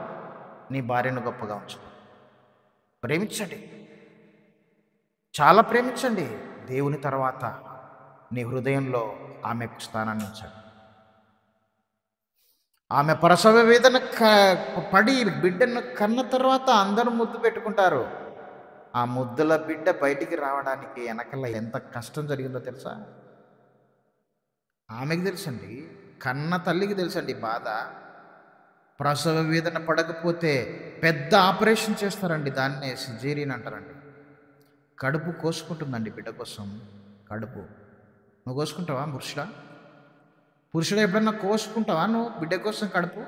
నీ భార్యను గొప్పగా ఉంచు. ప్రేమించండి, చాలా ప్రేమించండి. దేవుని తర్వాత నీ హృదయంలో ఆమెకు స్థానాన్ని ఉంచండి. ఆమె ప్రసవ వేదన పడి బిడ్డను కన్న తర్వాత అందరూ ముద్దు పెట్టుకుంటారు. ఆ ముద్దుల బిడ్డ బయటికి రావడానికి వెనకల ఎంత కష్టం జరిగిందో తెలుసా? ఆమెకు తెలుసండి, కన్న తల్లికి తెలుసండి బాధ. ప్రసవ వేదన పడకపోతే పెద్ద ఆపరేషన్ చేస్తారండి. దాన్నే సిజేరియన్ అంటారండి. కడుపు కోసుకుంటుందండి బిడ్డ కోసం. కడుపు నువ్వు కోసుకుంటావా? పురుషుడా ఎప్పుడన్నా కోసుకుంటావా నువ్వు బిడ్డ కోసం కడుపు?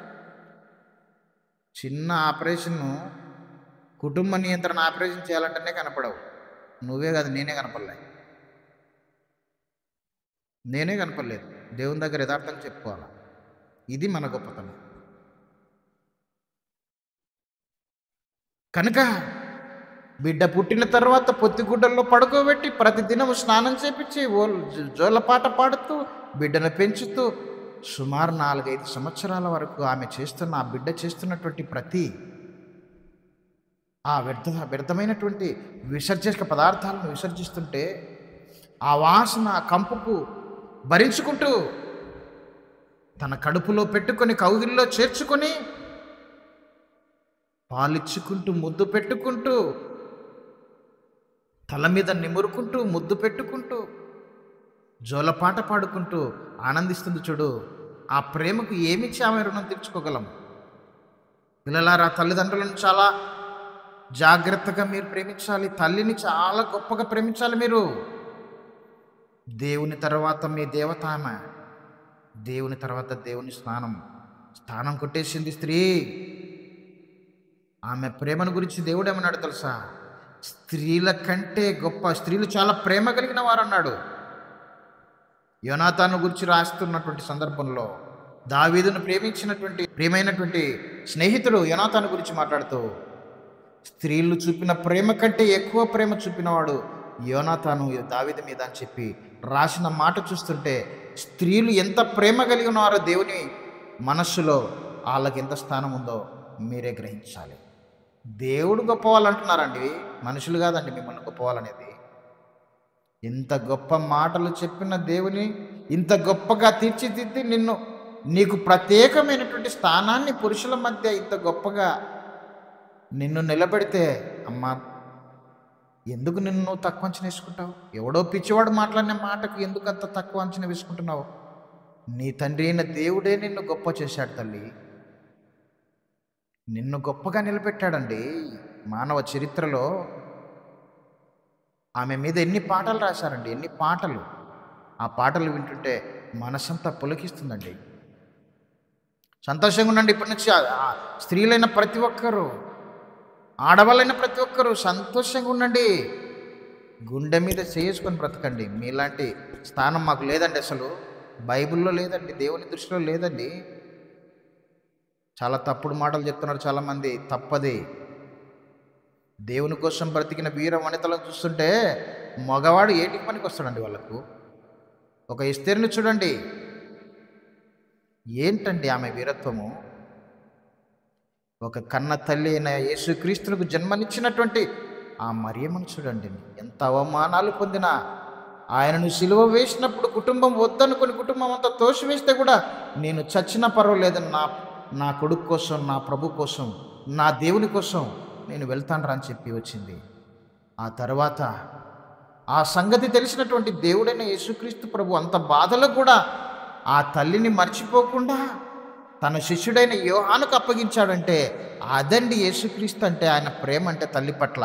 చిన్న ఆపరేషన్ను, కుటుంబ నియంత్రణ ఆపరేషన్ చేయాలంటేనే కనపడవు. నువ్వే కాదు, నేనే కనపడలేదు. దేవుని దగ్గర యథార్థంగా చెప్పుకోవాలి. ఇది మన గొప్పతనం. కనుక బిడ్డ పుట్టిన తర్వాత పొత్తిగుడ్డల్లో పడుకోబెట్టి ప్రతిదినం స్నానం చేపించి జోలపాట పాడుతూ బిడ్డను పెంచుతూ సుమారు 4-5 సంవత్సరాల వరకు ఆమె ఆ బిడ్డ చేస్తున్నటువంటి ప్రతి ఆ వ్యర్థమైనటువంటి విసర్జక పదార్థాలను విసర్జిస్తుంటే ఆ వాసన కంపుకు భరించుకుంటూ తన కడుపులో పెట్టుకొని కౌగిల్లో చేర్చుకొని పాలిచ్చుకుంటూ ముద్దు పెట్టుకుంటూ తల మీద నిమురుకుంటూ ముద్దు పెట్టుకుంటూ జోలపాట పాడుకుంటూ ఆనందిస్తుంది చూడు. ఆ ప్రేమకు ఏమిచ్చి ఆమె రుణం తీర్చుకోగలం? పిల్లలారా, తల్లిదండ్రులను చాలా జాగ్రత్తగా మీరు ప్రేమించాలి. తల్లిని చాలా గొప్పగా ప్రేమించాలి మీరు. దేవుని తర్వాత మీ దేవత ఆమె. దేవుని తర్వాత దేవుని స్థానం కొట్టేసింది స్త్రీ. ఆమె ప్రేమను గురించి దేవుడు ఏమన్నాడు తెలుసా? స్త్రీల కంటే గొప్ప, స్త్రీలు చాలా ప్రేమ కలిగిన వారు అన్నాడు. యోనాతాను గురించి రాస్తున్నటువంటి సందర్భంలో దావీదును ప్రియమైనటువంటి స్నేహితుడు యోనాతాను గురించి మాట్లాడుతూ, స్త్రీలు చూపిన ప్రేమ కంటే ఎక్కువ ప్రేమ చూపినవాడు యోనాతాను దావీదు మీద అని చెప్పి రాసిన మాట చూస్తుంటే, స్త్రీలు ఎంత ప్రేమ కలిగి ఉన్నారో దేవుని మనస్సులో వాళ్ళకి ఎంత స్థానం ఉందో మీరే గ్రహించాలి. దేవుడు గొప్పవాళ్ళు అంటున్నారండి, మనుషులు కాదండి మిమ్మల్ని గొప్పవాళ్ళనేది. ఇంత గొప్ప మాటలు చెప్పిన దేవుని ఇంత గొప్పగా తీర్చిదిద్ది నీకు ప్రత్యేకమైనటువంటి స్థానాన్ని పురుషుల మధ్య ఇంత గొప్పగా నిన్ను నిలబెడితే, అమ్మా ఎందుకు నిన్ను తక్కువ అంచనా వేసుకుంటావు? ఎవడో పిచ్చివాడు మాట్లాడిన మాటకు ఎందుకు అంత తక్కువ అంచనా వేసుకుంటున్నావు? నీ తండ్రి అయిన దేవుడే నిన్ను గొప్ప చేశాడు తల్లి. నిన్ను గొప్పగా నిలబెట్టాడండి. మానవ చరిత్రలో ఆమె మీద ఎన్ని పాటలు రాశారండి, ఎన్ని పాటలు. ఆ పాటలు వింటుంటే మనసంతా పులకిస్తుందండి. సంతోషంగా ఉండండి. ఇప్పటి నుంచి స్త్రీలైన ప్రతి ఒక్కరూ, ఆడవాళ్ళైన ప్రతి ఒక్కరూ సంతోషంగా ఉండండి. గుండె మీద చేసుకొని బ్రతకండి. మీలాంటి స్థానం మాకు లేదండి, అసలు బైబిల్లో లేదండి, దేవుని దృష్టిలో లేదండి. చాలా తప్పుడు మాటలు చెప్తున్నారు చాలామంది. తప్పది. దేవుని కోసం బ్రతికిన వీర వనితలను చూస్తుంటే మగవాడు ఏటికి పనికి వస్తాడండి వాళ్ళకు? ఒక ఎస్తేరుని చూడండి, ఏంటండి ఆమె వీరత్వము? ఒక కన్న తల్లి అయిన యేసుక్రీస్తులకు జన్మనిచ్చినటువంటి ఆ మరియమ్మను చూడండి, ఎంత అవమానాలు పొందినా ఆయనను సిలువ వేసినప్పుడు కుటుంబం వద్దనుకుని కుటుంబం అంతా తోసివేస్తే కూడా నేను చచ్చినా పర్వాలేదని నా కొడుకు కోసం, నా ప్రభు కోసం, నా దేవుని కోసం నేను వెళ్తాను రా అని చెప్పి వచ్చింది. ఆ తర్వాత ఆ సంగతి తెలిసినటువంటి దేవుడైన యేసుక్రీస్తు ప్రభు అంత బాధలో కూడా ఆ తల్లిని మర్చిపోకుండా తన శిష్యుడైన యోహానుకు అప్పగించాడంటే అదండి యేసుక్రీస్తు అంటే. ఆయన ప్రేమ అంటే తల్లి పట్ల.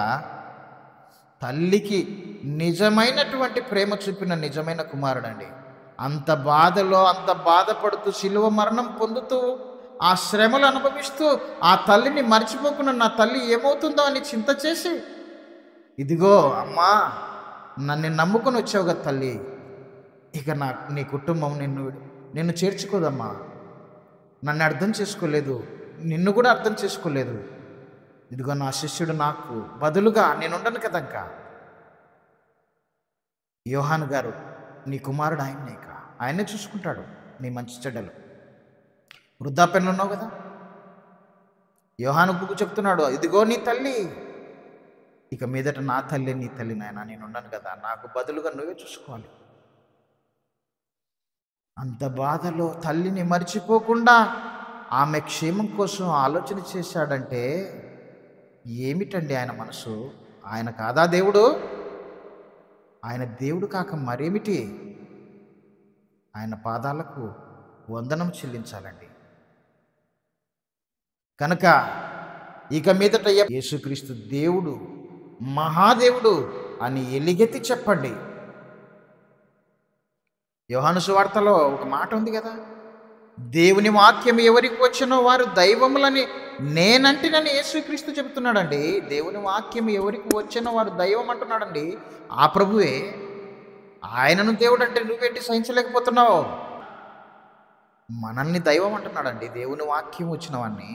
తల్లికి నిజమైనటువంటి ప్రేమ చూపిన నిజమైన కుమారుడండి. అంత బాధలో, అంత బాధపడుతూ, శిలువ మరణం పొందుతూ, ఆ శ్రమలు అనుభవిస్తూ ఆ తల్లిని మర్చిపోకుండా నా తల్లి ఏమవుతుందో అని చింత చేసి, ఇదిగో అమ్మా నన్ను నమ్ముకొని వచ్చావు కదా తల్లి, ఇక నీ కుటుంబం నిన్ను చేర్చుకోదమ్మా. నన్ను అర్థం చేసుకోలేదు, నిన్ను కూడా అర్థం చేసుకోలేదు. ఇదిగో నా శిష్యుడు నాకు బదులుగా నేనుండను కదా, ఇంకా యోహాను గారు నీ కుమారుడు ఆయనే చూసుకుంటాడు నీ మంచి చెడ్డలు. వృద్ధాప్యంలో ఉన్నావు కదా, యోహాను గురించి చెప్తున్నాడు, ఇదిగో నీ తల్లి, ఇక మీదట నా తల్లి నీ తల్లి నాయన, నేను ఉండను కదా, నాకు బదులుగా నువ్వే చూసుకోవాలి. అంత బాధలో తల్లిని మర్చిపోకుండా ఆమె క్షేమం కోసం ఆలోచన చేశాడంటే ఏమిటండి ఆయన మనసు? ఆయన కాదా దేవుడు? ఆయన దేవుడు కాక మరేమిటి? ఆయన పాదాలకు వందనం చెల్లించాలండి. కనుక ఇక మీదట యేసుక్రీస్తు దేవుడు, మహాదేవుడు అని ఎలిగెత్తి చెప్పండి. యోహాను సువార్తలో ఒక మాట ఉంది కదా, దేవుని వాక్యం ఎవరికి వచ్చినో వారు దైవములని నేనంటినని యేసుక్రీస్తు చెబుతున్నాడండి. దేవుని వాక్యం ఎవరికి వచ్చినో వారు దైవం అంటున్నాడండి ఆ ప్రభువే. ఆయనను దేవుడు అంటే నువ్వేంటి సహించలేకపోతున్నావు? మనల్ని దైవం అంటున్నాడండి, దేవుని వాక్యం వచ్చిన వాడిని.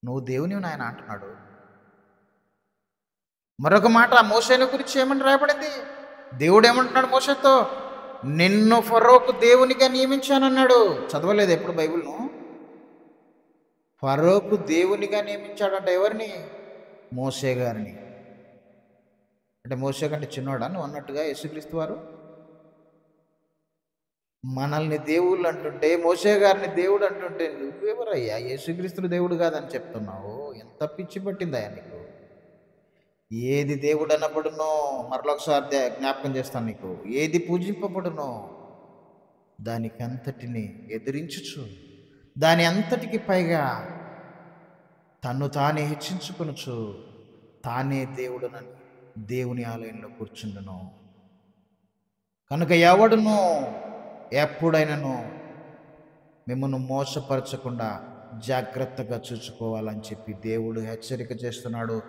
నువ్వు దేవుని ఆయన అంటున్నాడు. మరొక మాట మోషేను గురించి ఏమని రాయబడింది? దేవుడు ఏమంటున్నాడు మోషేతో? నిన్ను ఫరోకు దేవునిగా నియమించానన్నాడు. చదవలేదు ఎప్పుడు బైబిల్ను? ఫరోకు దేవునిగా నియమించాడంట. ఎవరిని? మోషే గారిని. అంటే మోషే కంటే చిన్నవాడా నువ్వు అన్నట్టుగా యేసుక్రీస్తు వారు? మనల్ని దేవుళ్ళు అంటుంటే, మోషే గారిని దేవుడు అంటుంటే, నువ్వెవరయ్యా? యేసుక్రీస్తుని దేవుడు కాదని చెప్తున్నావు? ఎంత పిచ్చి పట్టిందయ్యా నీకు? ఏది దేవుడు అనబడునో మరొకసారి జ్ఞాపకం చేస్తాను నీకు. ఏది పూజింపబడునో దానికంతటిని ఎదిరించుచు, దాని అంతటికి పైగా తన్ను తానే హెచ్చించుకొనుచు, తానే దేవుడునని దేవుని ఆలయంలో కూర్చుండును. కనుక ఎవడును ఎప్పుడైనాను మిమ్మల్ని మోసపరచకుండా జాగ్రత్తగా చూసుకోవాలని చెప్పి దేవుడు హెచ్చరిక చేస్తున్నాడు.